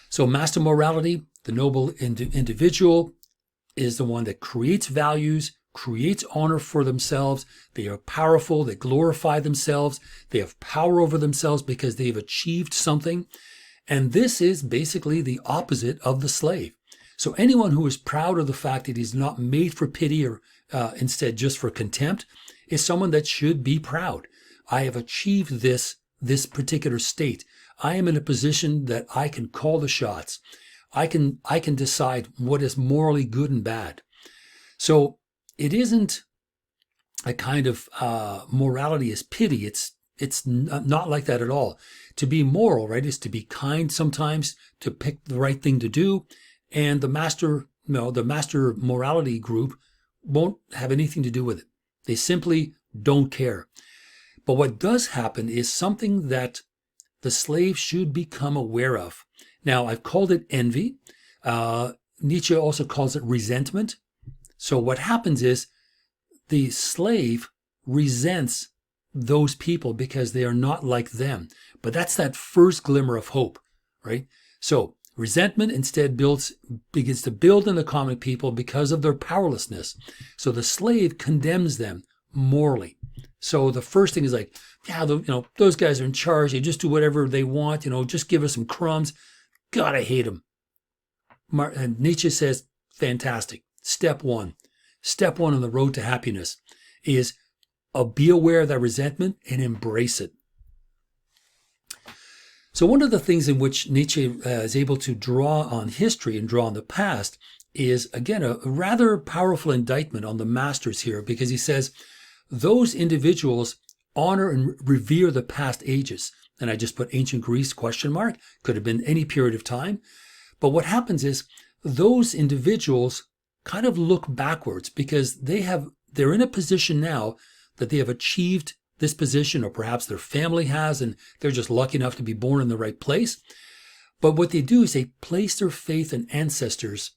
So master morality, the noble individual, is the one that creates values, creates honor for themselves. They are powerful. They glorify themselves. They have power over themselves because they've achieved something. And this is basically the opposite of the slave. So anyone who is proud of the fact that he's not made for pity or instead just for contempt is someone that should be proud. I have achieved this particular state. I am in a position that I can call the shots. I can decide what is morally good and bad. So it isn't a kind of morality as pity. It's not like that at all. To be moral, right, is to be kind sometimes, to pick the right thing to do. And the master morality group won't have anything to do with it. They simply don't care. But what does happen is something that the slave should become aware of. Now, I've called it envy. Nietzsche also calls it resentment. So what happens is the slave resents those people because they are not like them. But that's that first glimmer of hope, right? So resentment instead begins to build in the common people because of their powerlessness. So the slave condemns them morally. So the first thing is like, yeah, those guys are in charge. They just do whatever they want. Just give us some crumbs. God, I hate them. And Nietzsche says, fantastic. Step one on the road to happiness is be aware of that resentment and embrace it. So one of the things in which Nietzsche is able to draw on history and draw on the past is, again, a rather powerful indictment on the masters here, because he says those individuals honor and revere the past ages. And I just put ancient Greece ? Could have been any period of time. But what happens is those individuals kind of look backwards because they're in a position now that they have achieved this position, or perhaps their family has, and they're just lucky enough to be born in the right place. But what they do is they place their faith in ancestors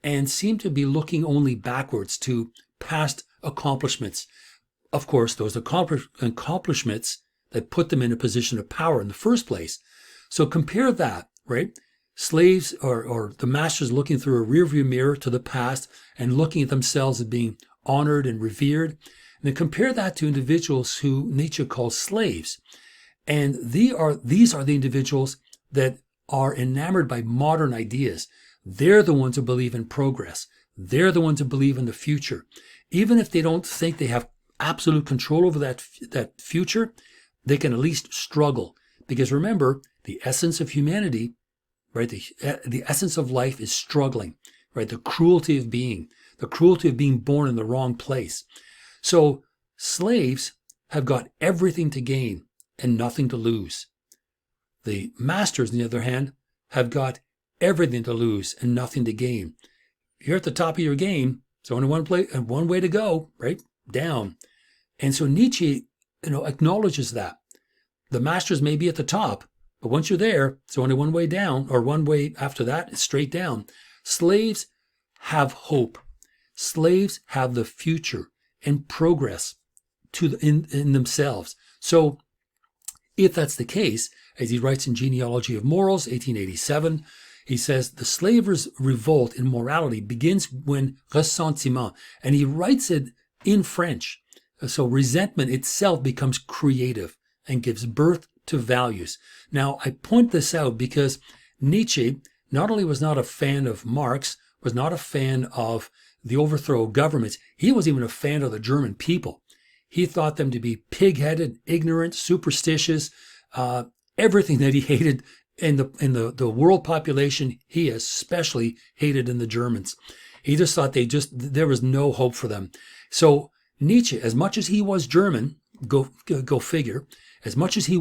and seem to be looking only backwards to past accomplishments. Of course, those accomplishments that put them in a position of power in the first place. So compare that, right? Slaves or the masters looking through a rearview mirror to the past and looking at themselves as being honored and revered. And then compare that to individuals who Nietzsche calls slaves. And these are the individuals that are enamored by modern ideas. They're the ones who believe in progress. They're the ones who believe in the future. Even if they don't think they have absolute control over that future, they can at least struggle. Because remember, the essence of humanity, right? The essence of life is struggling, right? The cruelty of being born in the wrong place. So slaves have got everything to gain and nothing to lose. The masters, on the other hand, have got everything to lose and nothing to gain. You're at the top of your game. There's only one way to go, right? Down. And so Nietzsche, acknowledges that. The masters may be at the top, but once you're there, it's only one way down, or one way after that, it's straight down. Slaves have hope. Slaves have the future and progress in themselves. So if that's the case, as he writes in Genealogy of Morals, 1887, he says, the slaver's revolt in morality begins when ressentiment, and he writes it in French. So resentment itself becomes creative and gives birth to values. Now, I point this out because Nietzsche not only was not a fan of Marx, was not a fan of the overthrow of governments, he was even a fan of the German people. He thought them to be pig-headed, ignorant, superstitious, everything that he hated in the world population, he especially hated in the Germans. He just thought there was no hope for them. So Nietzsche, as much as he was German, go figure, as much as he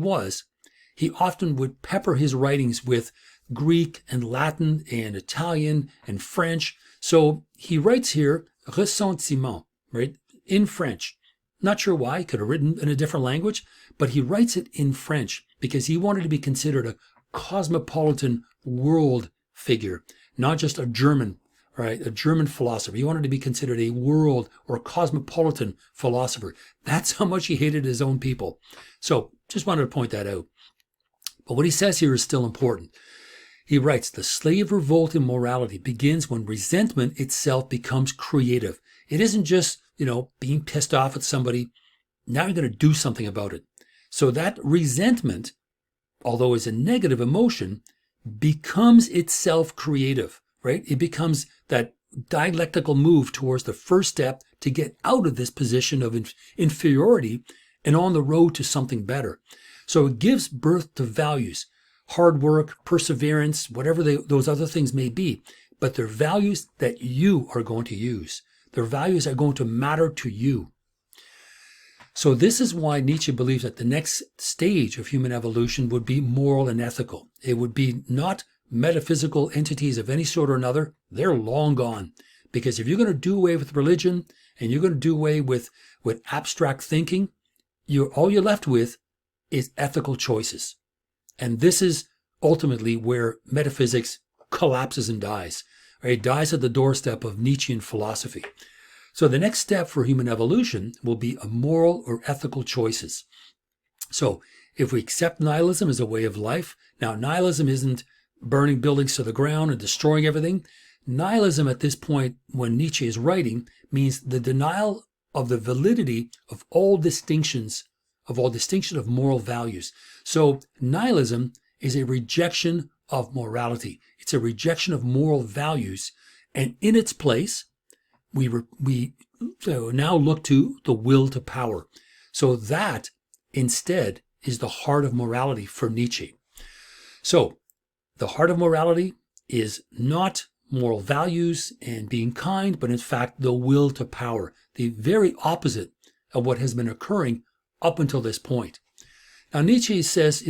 often would pepper his writings with Greek and Latin and Italian and French. So he writes here, ressentiment, right, in French. Not sure why, he could have written in a different language, but he writes it in French because he wanted to be considered a cosmopolitan world figure, not just a German, right, a German philosopher. He wanted to be considered a world or cosmopolitan philosopher. That's how much he hated his own people. So just wanted to point that out. But what he says here is still important. He writes, the slave revolt in morality begins when resentment itself becomes creative. It isn't just, being pissed off at somebody. Now you're going to do something about it. So that resentment, although is a negative emotion, becomes itself creative, right? It becomes that dialectical move towards the first step to get out of this position of inferiority and on the road to something better. So it gives birth to values, hard work, perseverance, whatever those other things may be, but they're values that you are going to use. Their values are going to matter to you. So this is why Nietzsche believes that the next stage of human evolution would be moral and ethical. It would be not metaphysical entities of any sort or another. They're long gone. Because if you're going to do away with religion and you're going to do away with abstract thinking, all you're left with is ethical choices. And this is ultimately where metaphysics collapses and dies. Right? It dies at the doorstep of Nietzschean philosophy. So the next step for human evolution will be a moral or ethical choices. So if we accept nihilism as a way of life, now nihilism isn't burning buildings to the ground and destroying everything. Nihilism at this point, when Nietzsche is writing, means the denial of the validity of all distinction of moral values. So nihilism is a rejection of morality. It's a rejection of moral values. And in its place, we now look to the will to power. So that instead is the heart of morality for Nietzsche. So the heart of morality is not moral values and being kind, but in fact the will to power, the very opposite of what has been occurring up until this point. Now Nietzsche says,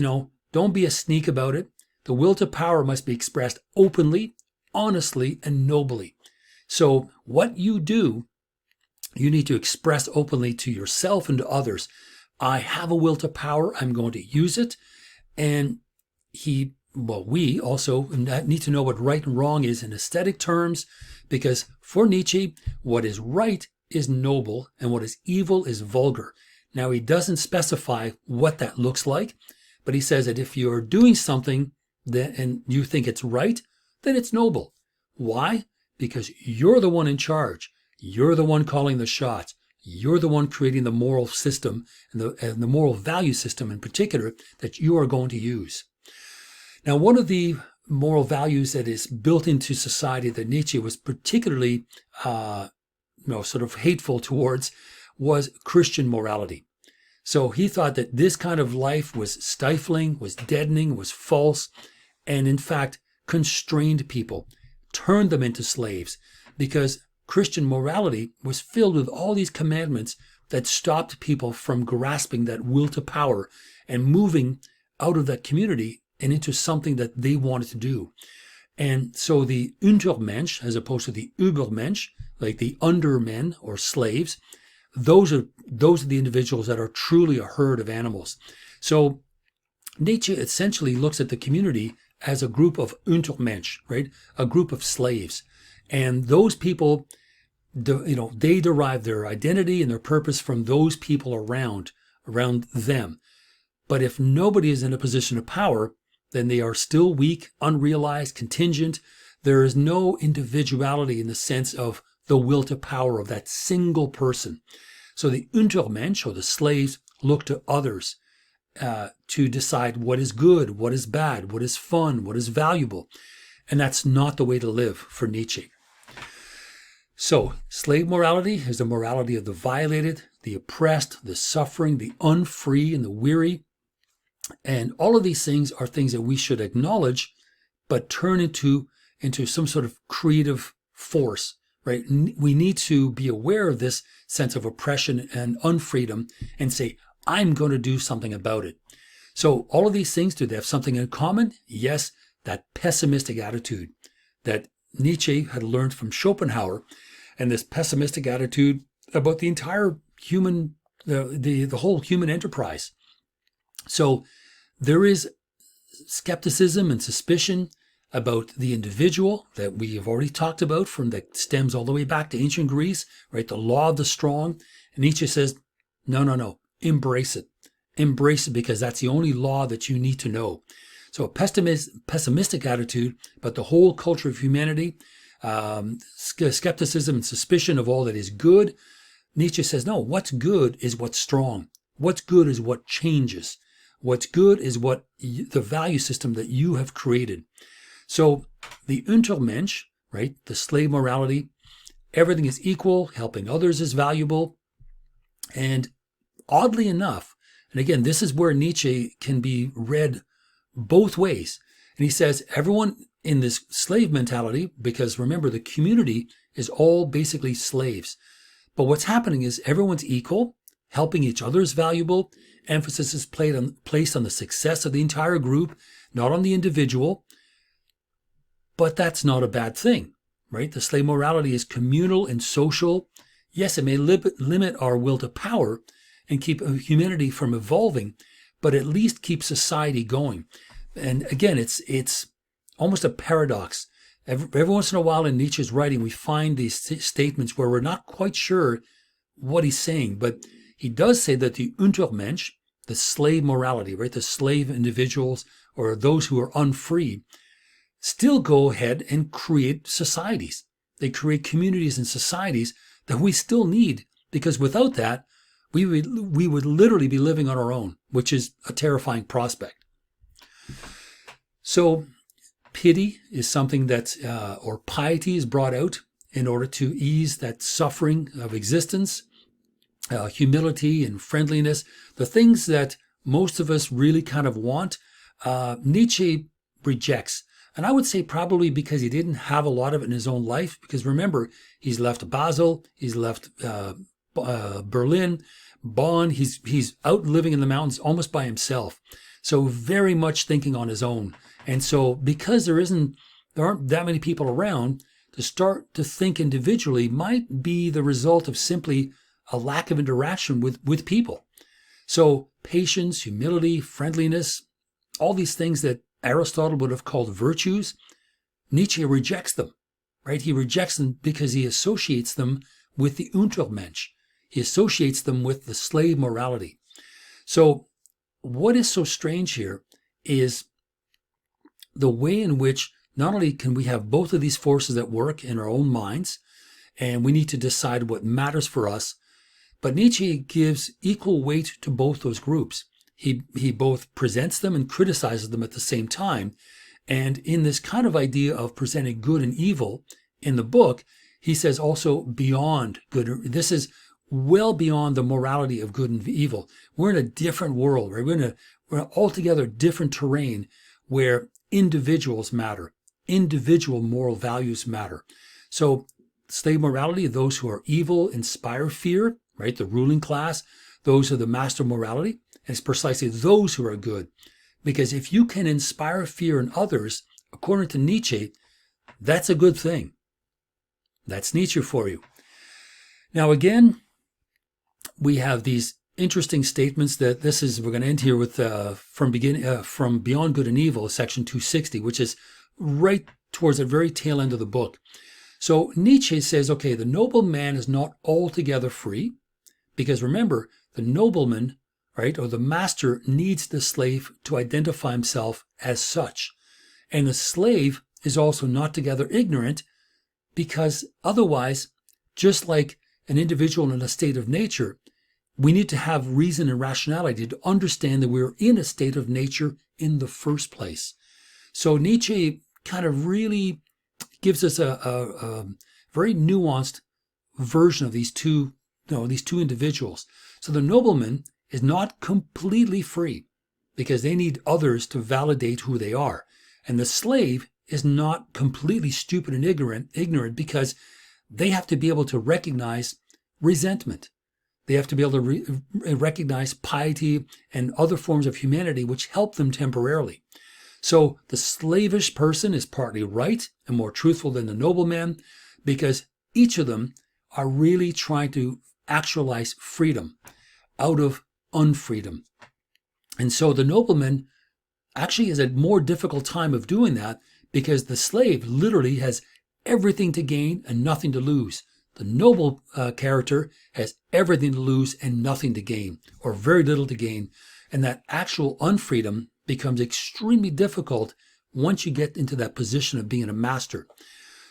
don't be a sneak about it. The will to power must be expressed openly, honestly, and nobly. So what you do, you need to express openly to yourself and to others. I have a will to power. I'm going to use it. And we also need to know what right and wrong is in aesthetic terms, because for Nietzsche, what is right is noble and what is evil is vulgar. Now, he doesn't specify what that looks like, but he says that if you're doing something and you think it's right, then it's noble. Why? Because you're the one in charge. You're the one calling the shots. You're the one creating the moral system and the moral value system in particular that you are going to use. Now, one of the moral values that is built into society that Nietzsche was particularly sort of hateful towards was Christian morality. So he thought that this kind of life was stifling, was deadening, was false, and in fact constrained people, turned them into slaves, because Christian morality was filled with all these commandments that stopped people from grasping that will to power and moving out of that community and into something that they wanted to do. And so the Untermensch, as opposed to the Übermensch, like the undermen or slaves, those are the individuals that are truly a herd of animals. So Nietzsche essentially looks at the community as a group of Untermensch, right? A group of slaves. And those people, they derive their identity and their purpose from those people around them. But if nobody is in a position of power, then they are still weak, unrealized, contingent. There is no individuality in the sense of the will to power of that single person. So the Untermensch, or the slaves, look to others to decide what is good, what is bad, what is fun, what is valuable. And that's not the way to live for Nietzsche. So slave morality is the morality of the violated, the oppressed, the suffering, the unfree, and the weary. And all of these things are things that we should acknowledge, but turn into some sort of creative force, right? We need to be aware of this sense of oppression and unfreedom and say, I'm going to do something about it. So all of these things, do they have something in common? Yes, that pessimistic attitude that Nietzsche had learned from Schopenhauer, and this pessimistic attitude about the entire human, the whole human enterprise. So there is skepticism and suspicion about the individual that we have already talked about, that stems all the way back to ancient Greece, right? The law of the strong. And Nietzsche says, no, embrace it. Embrace it, because that's the only law that you need to know. So a pessimistic attitude about the whole culture of humanity, skepticism and suspicion of all that is good. Nietzsche says, no, what's good is what's strong. What's good is what changes. What's good is what the value system that you have created. So the Untermensch, right, the slave morality, everything is equal, helping others is valuable. And oddly enough, and again, this is where Nietzsche can be read both ways. And he says everyone in this slave mentality, because remember, the community is all basically slaves. But what's happening is everyone's equal, helping each other is valuable. Emphasis is placed on the success of the entire group, not on the individual. But that's not a bad thing, right? The slave morality is communal and social. Yes, it may limit our will to power and keep humanity from evolving, but at least keep society going. And again, it's almost a paradox. Every once in a while in Nietzsche's writing, we find these statements where we're not quite sure what he's saying, but he does say that the Untermensch, the slave morality, right, the slave individuals or those who are unfree, still go ahead and create societies. They create communities and societies that we still need, because without that, we would literally be living on our own, which is a terrifying prospect. So pity is something that, or piety is brought out in order to ease that suffering of existence, humility and friendliness, the things that most of us really kind of want, Nietzsche rejects. And I would say probably because he didn't have a lot of it in his own life, because remember, he's left Basel, he's left Berlin, Bonn, he's out living in the mountains almost by himself. So very much thinking on his own. And so because there aren't that many people around, to start to think individually might be the result of simply a lack of interaction with people. So patience, humility, friendliness, all these things that Aristotle would have called virtues, Nietzsche rejects them, right? He rejects them because he associates them with the Untermensch. He associates them with the slave morality. So what is so strange here is the way in which not only can we have both of these forces at work in our own minds, and we need to decide what matters for us. But Nietzsche gives equal weight to both those groups. He both presents them and criticizes them at the same time. And in this kind of idea of presenting good and evil in the book, he says also beyond good. This is well beyond the morality of good and evil. We're in a different world, right? We're in an altogether different terrain where individuals matter. Individual moral values matter. So slave morality, those who are evil inspire fear, right? The ruling class, those are the master morality. And it's precisely those who are good. Because if you can inspire fear in others, according to Nietzsche, that's a good thing. That's Nietzsche for you. Now again, we have these interesting statements that we're going to end here with from Beyond Good and Evil, section 260, which is right towards the very tail end of the book. So Nietzsche says, okay, the noble man is not altogether free, because remember, the nobleman, right, or the master needs the slave to identify himself as such. And the slave is also not together ignorant, because otherwise, just like an individual in a state of nature, we need to have reason and rationality to understand that we're in a state of nature in the first place. So Nietzsche kind of really gives us a very nuanced version of these two individuals. So the nobleman is not completely free because they need others to validate who they are. And the slave is not completely stupid and ignorant because they have to be able to recognize resentment. They have to be able to recognize piety and other forms of humanity which help them temporarily. So the slavish person is partly right and more truthful than the nobleman because each of them are really trying to actualize freedom out of unfreedom. And so the nobleman actually has a more difficult time of doing that because the slave literally has everything to gain and nothing to lose. The noble character has everything to lose and nothing to gain, or very little to gain. And that actual unfreedom becomes extremely difficult once you get into that position of being a master.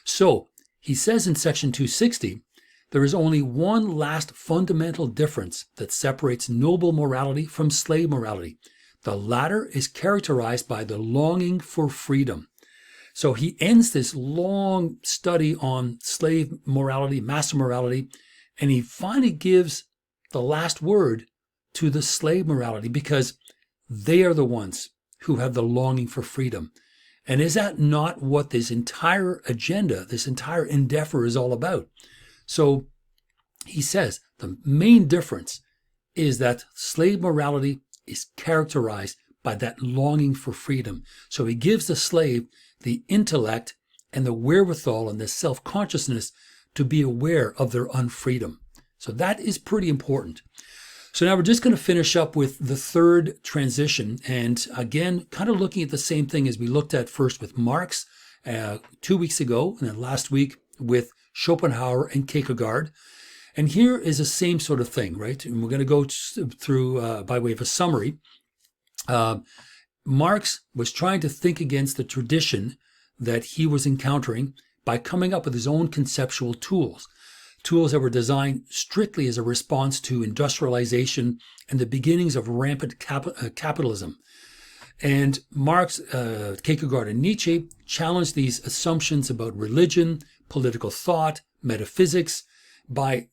So he says in section 260, there is only one last fundamental difference that separates noble morality from slave morality. The latter is characterized by the longing for freedom. So he ends this long study on slave morality, master morality, and he finally gives the last word to the slave morality because they are the ones who have the longing for freedom. And is that not what this entire agenda, this entire endeavor is all about? So he says the main difference is that slave morality is characterized by that longing for freedom. So he gives the slave the intellect and the wherewithal and the self-consciousness to be aware of their unfreedom. So that is pretty important. So now we're just going to finish up with the third transition. And again, kind of looking at the same thing as we looked at first with Marx 2 weeks ago, and then last week with Schopenhauer and Kierkegaard. And here is the same sort of thing, right? And we're going to go through by way of a summary. Marx was trying to think against the tradition that he was encountering by coming up with his own conceptual tools that were designed strictly as a response to industrialization and the beginnings of rampant capitalism. And Marx, Kierkegaard, and Nietzsche challenged these assumptions about religion, political thought, metaphysics by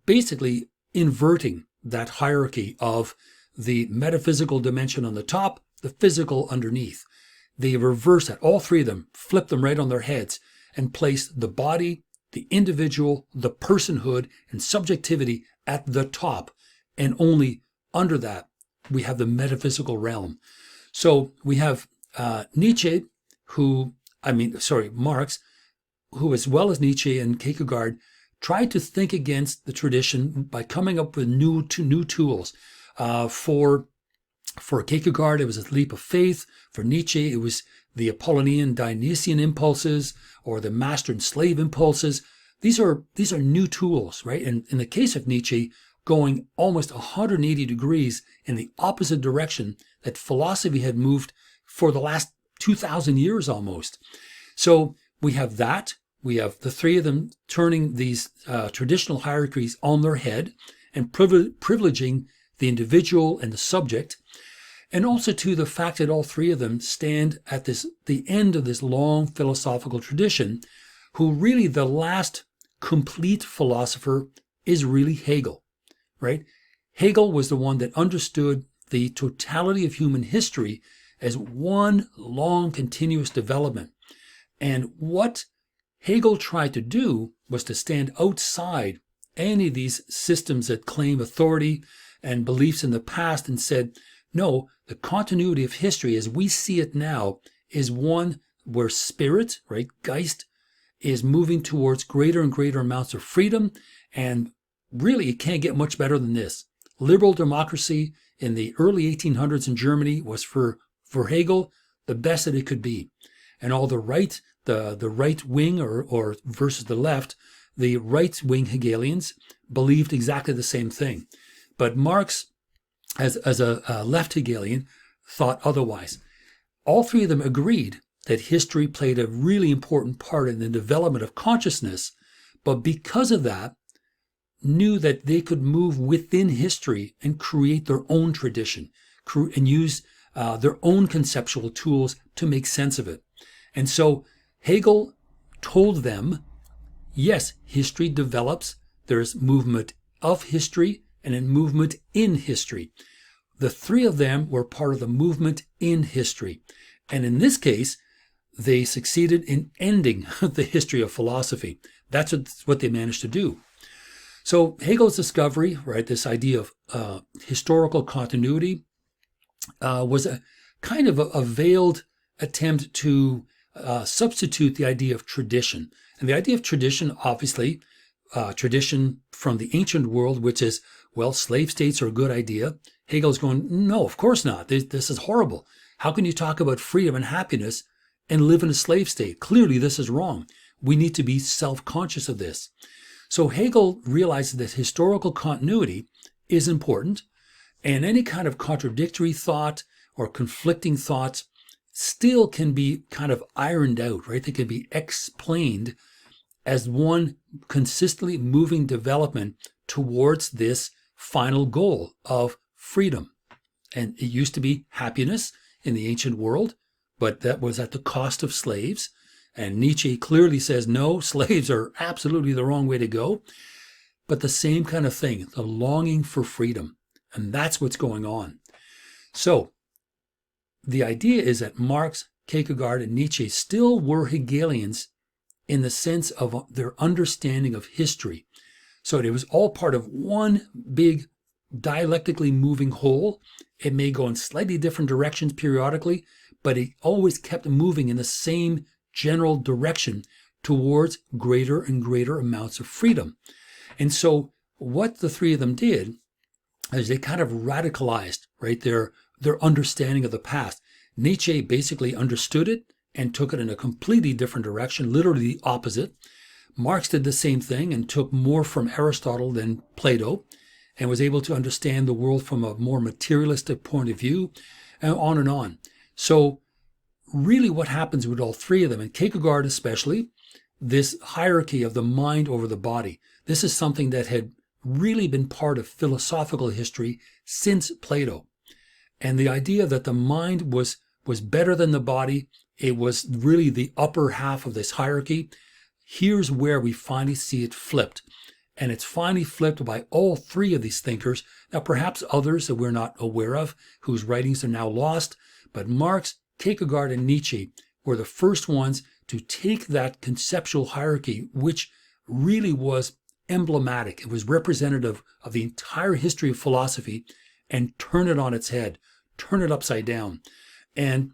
basically inverting that hierarchy of the metaphysical dimension on the top, the physical underneath. They reverse that. All three of them flip them right on their heads and place the body, the individual, the personhood, and subjectivity at the top. And only under that, we have the metaphysical realm. So we have Marx, who as well as Nietzsche and Kierkegaard, tried to think against the tradition by coming up with new tools. For Kierkegaard, it was a leap of faith. For Nietzsche, it was the Apollonian Dionysian impulses or the master and slave impulses. These are new tools, right? And in the case of Nietzsche, going almost 180 degrees in the opposite direction that philosophy had moved for the last 2,000 years almost. So we have that. we have the three of them turning these traditional hierarchies on their head and privileging the individual and the subject. And also, too, the fact that all three of them stand at the end of this long philosophical tradition, who really the last complete philosopher is really Hegel, right? Hegel was the one that understood the totality of human history as one long continuous development. And what Hegel tried to do was to stand outside any of these systems that claim authority and beliefs in the past and said, no, the continuity of history as we see it now is one where spirit, right, Geist, is moving towards greater and greater amounts of freedom. And really, it can't get much better than this. Liberal democracy in the early 1800s in Germany was for Hegel the best that it could be. And all the right wing or versus the left, the right wing Hegelians believed exactly the same thing. But Marx, as a left Hegelian, thought otherwise. All three of them agreed that history played a really important part in the development of consciousness, but because of that, knew that they could move within history and create their own tradition and use their own conceptual tools to make sense of it. And so Hegel told them, yes, history develops. There's movement of history and a movement in history. The three of them were part of the movement in history. And in this case, they succeeded in ending the history of philosophy. That's what they managed to do. So Hegel's discovery, right, this idea of historical continuity, was a kind of a veiled attempt to substitute the idea of tradition. And the idea of tradition, obviously, tradition from the ancient world, which is, well, slave states are a good idea. Hegel's going, no, of course not. This is horrible. How can you talk about freedom and happiness and live in a slave state? Clearly, this is wrong. We need to be self-conscious of this. So Hegel realizes that historical continuity is important, and any kind of contradictory thought or conflicting thoughts still can be kind of ironed out, right? They can be explained as one consistently moving development towards this final goal of freedom. And it used to be happiness in the ancient world, but that was at the cost of slaves. And Nietzsche clearly says, no, slaves are absolutely the wrong way to go. But the same kind of thing, the longing for freedom. And that's what's going on. So the idea is that Marx, Kierkegaard, and Nietzsche still were Hegelians in the sense of their understanding of history. So it was all part of one big dialectically moving whole. It may go in slightly different directions periodically, but it always kept moving in the same general direction towards greater and greater amounts of freedom. And so what the three of them did is they kind of radicalized, right, their understanding of the past. Nietzsche basically understood it and took it in a completely different direction, literally the opposite. Marx did the same thing and took more from Aristotle than Plato and was able to understand the world from a more materialistic point of view, and on and on. So really what happens with all three of them, and Kierkegaard especially, this hierarchy of the mind over the body. This is something that had really been part of philosophical history since Plato. And the idea that the mind was better than the body, it was really the upper half of this hierarchy. Here's where we finally see it flipped. And it's finally flipped by all three of these thinkers. Now, perhaps others that we're not aware of, whose writings are now lost, but Marx, Kierkegaard, and Nietzsche were the first ones to take that conceptual hierarchy, which really was emblematic. It was representative of the entire history of philosophy, and turn it on its head, turn it upside down. And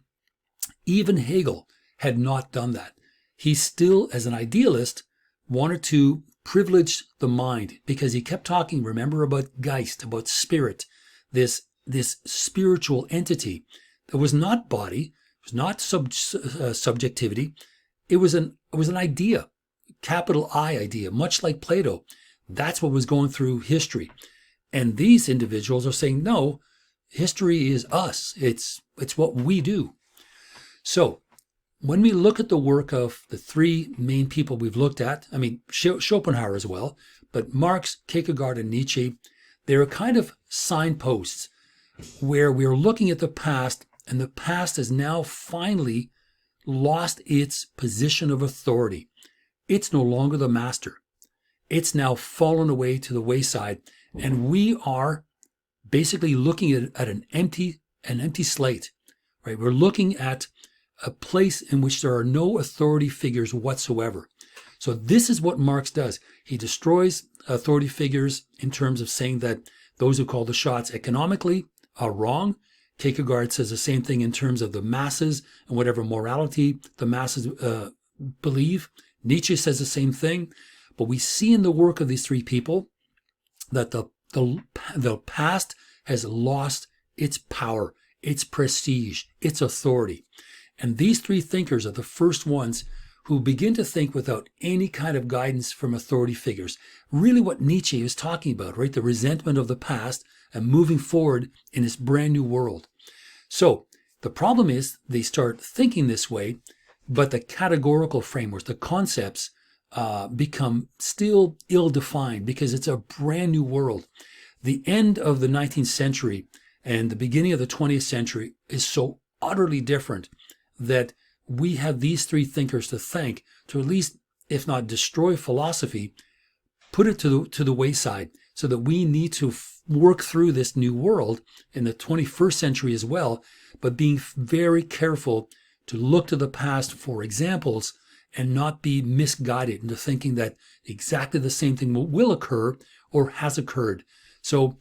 even Hegel had not done that. He still, as an idealist, wanted to privilege the mind because he kept talking, remember, about Geist, about spirit, this spiritual entity that was not body, it was not subjectivity. It was an idea, capital I idea, much like Plato. That's what was going through history. And these individuals are saying, no, history is us. It's what we do. So when we look at the work of the three main people we've looked at, I mean, Schopenhauer as well, but Marx, Kierkegaard, and Nietzsche, they're kind of signposts where we're looking at the past, and the past has now finally lost its position of authority. It's no longer the master. It's now fallen away to the wayside, and we are basically looking at an empty slate, right? We're looking at a place in which there are no authority figures whatsoever. So this is what Marx does. He destroys authority figures in terms of saying that those who call the shots economically are wrong. Kierkegaard says the same thing in terms of the masses and whatever morality the masses believe. Nietzsche says the same thing. But we see in the work of these three people that the past has lost its power, its prestige, its authority. And these three thinkers are the first ones who begin to think without any kind of guidance from authority figures. Really what Nietzsche is talking about, right? The resentment of the past and moving forward in this brand new world. So the problem is they start thinking this way, but the categorical frameworks, the concepts, become still ill-defined because it's a brand new world. The end of the 19th century and the beginning of the 20th century is so utterly different that we have these three thinkers to thank to at least, if not destroy philosophy, put it to the wayside, so that we need to work through this new world in the 21st century as well, but being very careful to look to the past for examples and not be misguided into thinking that exactly the same thing will occur or has occurred. So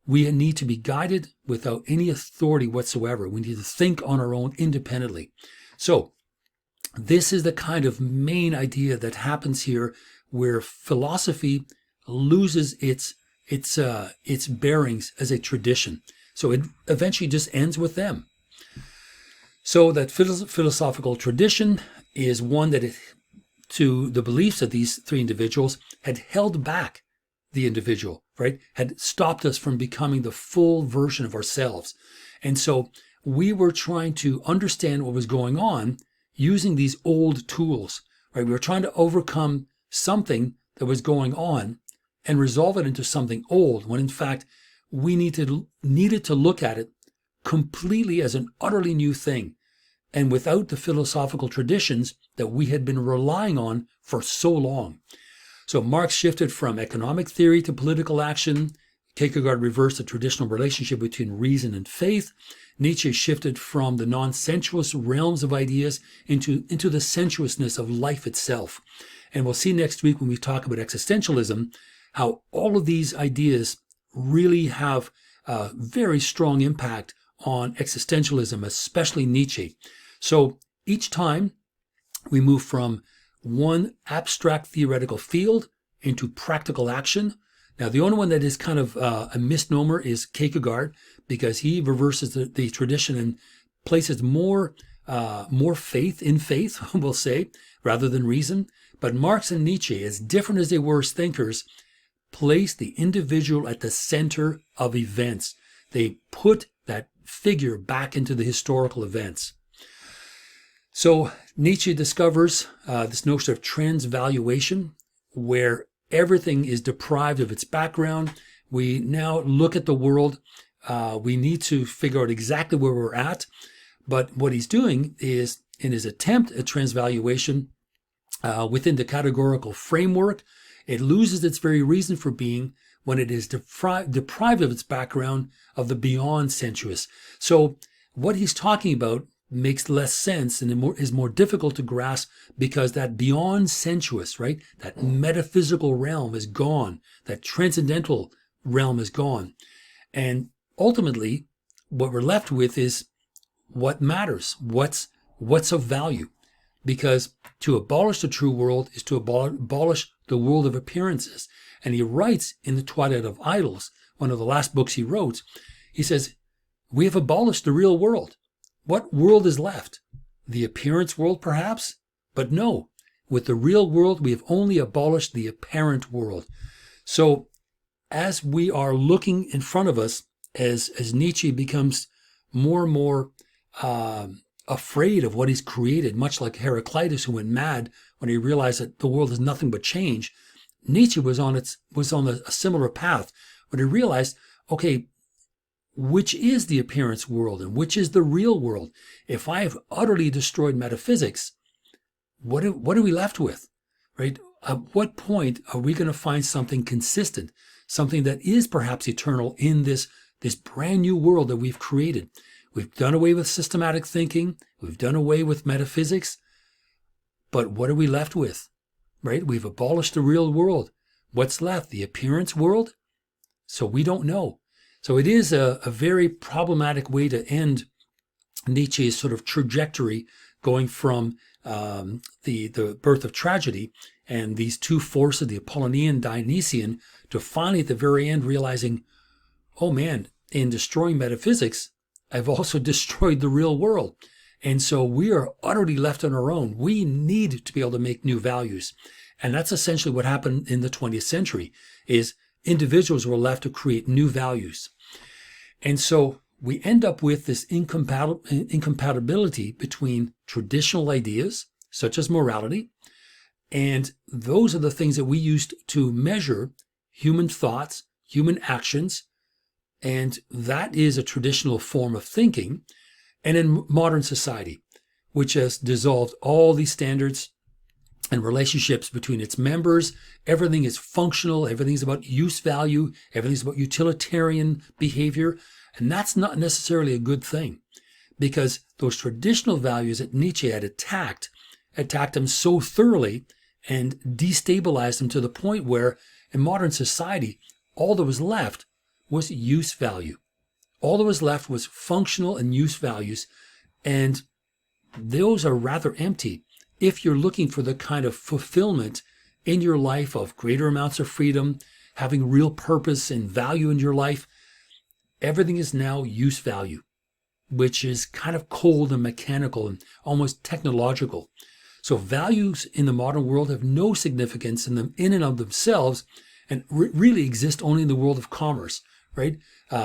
we need to be guided without any authority whatsoever. We need to think on our own independently. So this is the kind of main idea that happens here, where philosophy loses its bearings as a tradition. So it eventually just ends with them. So that philosophical tradition is one that, to the beliefs of these three individuals, had held back the individual, right? Had stopped us from becoming the full version of ourselves. And so we were trying to understand what was going on using these old tools, right? We were trying to overcome something that was going on and resolve it into something old, when in fact we needed to look at it completely as an utterly new thing, and without the philosophical traditions that we had been relying on for so long. So Marx shifted from economic theory to political action. Kierkegaard reversed the traditional relationship between reason and faith. Nietzsche shifted from the non-sensuous realms of ideas into the sensuousness of life itself. And we'll see next week, when we talk about existentialism, how all of these ideas really have a very strong impact on existentialism, especially Nietzsche. So each time we move from one abstract theoretical field into practical action. Now, the only one that is kind of a misnomer is Kierkegaard, because he reverses the tradition and places more faith in faith, we'll say, rather than reason. But Marx and Nietzsche, as different as they were as thinkers, place the individual at the center of events. They put that figure back into the historical events. So Nietzsche discovers this notion of transvaluation, where everything is deprived of its background. We now look at the world. We need to figure out exactly where we're at. But what he's doing is, in his attempt at transvaluation within the categorical framework, it loses its very reason for being when it is deprived of its background of the beyond sensuous. So what he's talking about makes less sense and is more difficult to grasp, because that beyond sensuous, right, that metaphysical realm is gone, that transcendental realm is gone. And ultimately, what we're left with is what matters, what's of value. Because to abolish the true world is to abolish the world of appearances. And he writes in The Twilight of Idols, one of the last books he wrote, he says, we have abolished the real world. What world is left? The appearance world, perhaps? But no, with the real world, we have only abolished the apparent world. So as we are looking in front of us, as Nietzsche becomes more and more afraid of what he's created, much like Heraclitus, who went mad when he realized that the world is nothing but change. Nietzsche was on a similar path when he realized, okay, which is the appearance world and which is the real world? If I have utterly destroyed metaphysics, what are we left with, right? At what point are we going to find something consistent, something that is perhaps eternal in this brand new world that we've created? We've done away with systematic thinking. We've done away with metaphysics. But what are we left with, right? We've abolished the real world. What's left? The appearance world? So we don't know. So it is a very problematic way to end Nietzsche's sort of trajectory, going from the birth of tragedy and these two forces, the Apollonian, Dionysian, to finally at the very end realizing, oh man, in destroying metaphysics, I've also destroyed the real world. And so we are utterly left on our own. We need to be able to make new values. And that's essentially what happened in the 20th century, is individuals were left to create new values. And so we end up with this incompatibility between traditional ideas, such as morality, and those are the things that we used to measure human thoughts, human actions, and that is a traditional form of thinking. And in modern society, which has dissolved all these standards and relationships between its members, everything is functional, everything's about use value, everything's about utilitarian behavior. And that's not necessarily a good thing, because those traditional values that Nietzsche had attacked them so thoroughly and destabilized them to the point where in modern society, all that was left was use value. All that was left was functional and use values, and those are rather empty if you're looking for the kind of fulfillment in your life of greater amounts of freedom, having real purpose and value in your life. Everything is now use value, which is kind of cold and mechanical and almost technological. So values in the modern world have no significance in and of themselves, and really exist only in the world of commerce, right?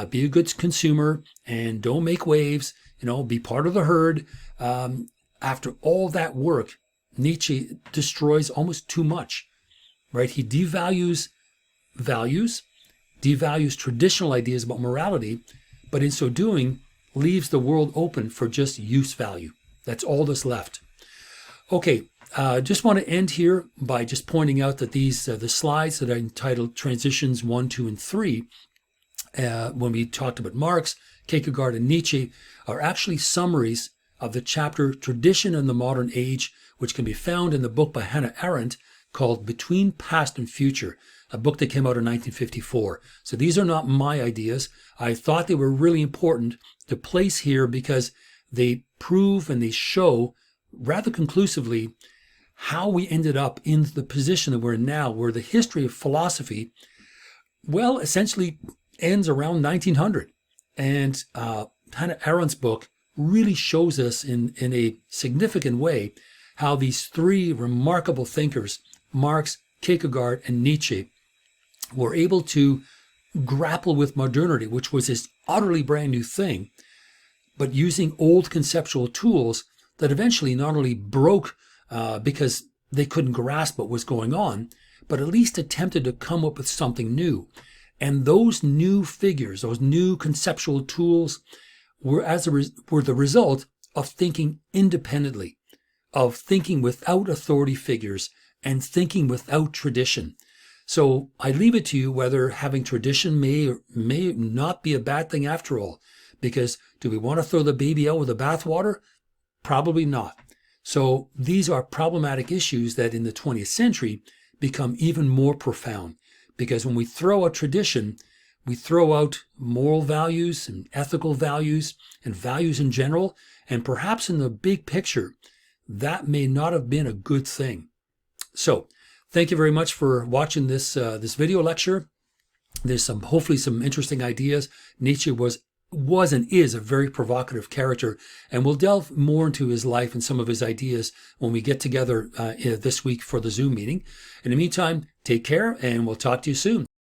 Be a good consumer and don't make waves, be part of the herd. After all that work, Nietzsche destroys almost too much, right? He devalues values, devalues traditional ideas about morality, but in so doing, leaves the world open for just use value. That's all that's left. Okay, just want to end here by just pointing out that these the slides that I entitled Transitions 1, 2, and 3, when we talked about Marx, Kierkegaard, and Nietzsche, are actually summaries of the chapter Tradition in the Modern Age, which can be found in the book by Hannah Arendt called Between Past and Future, a book that came out in 1954. So these are not my ideas. I thought they were really important to place here because they prove and they show rather conclusively how we ended up in the position that we're in now, where the history of philosophy, well, essentially ends around 1900. And Hannah Arendt's book really shows us in a significant way how these three remarkable thinkers, Marx, Kierkegaard, and Nietzsche, were able to grapple with modernity, which was this utterly brand new thing, but using old conceptual tools that eventually not only broke because they couldn't grasp what was going on, but at least attempted to come up with something new. And those new figures, those new conceptual tools were the result of thinking independently, of thinking without authority figures and thinking without tradition. So I leave it to you whether having tradition may or may not be a bad thing after all, because do we want to throw the baby out with the bathwater? Probably not. So these are problematic issues that in the 20th century become even more profound, because when we throw out tradition, we throw out moral values and ethical values and values in general, and perhaps in the big picture, that may not have been a good thing. So thank you very much for watching this video lecture. There's hopefully some interesting ideas. Nietzsche was and is a very provocative character, and we'll delve more into his life and some of his ideas when we get together this week for the Zoom meeting. In the meantime, take care, and we'll talk to you soon.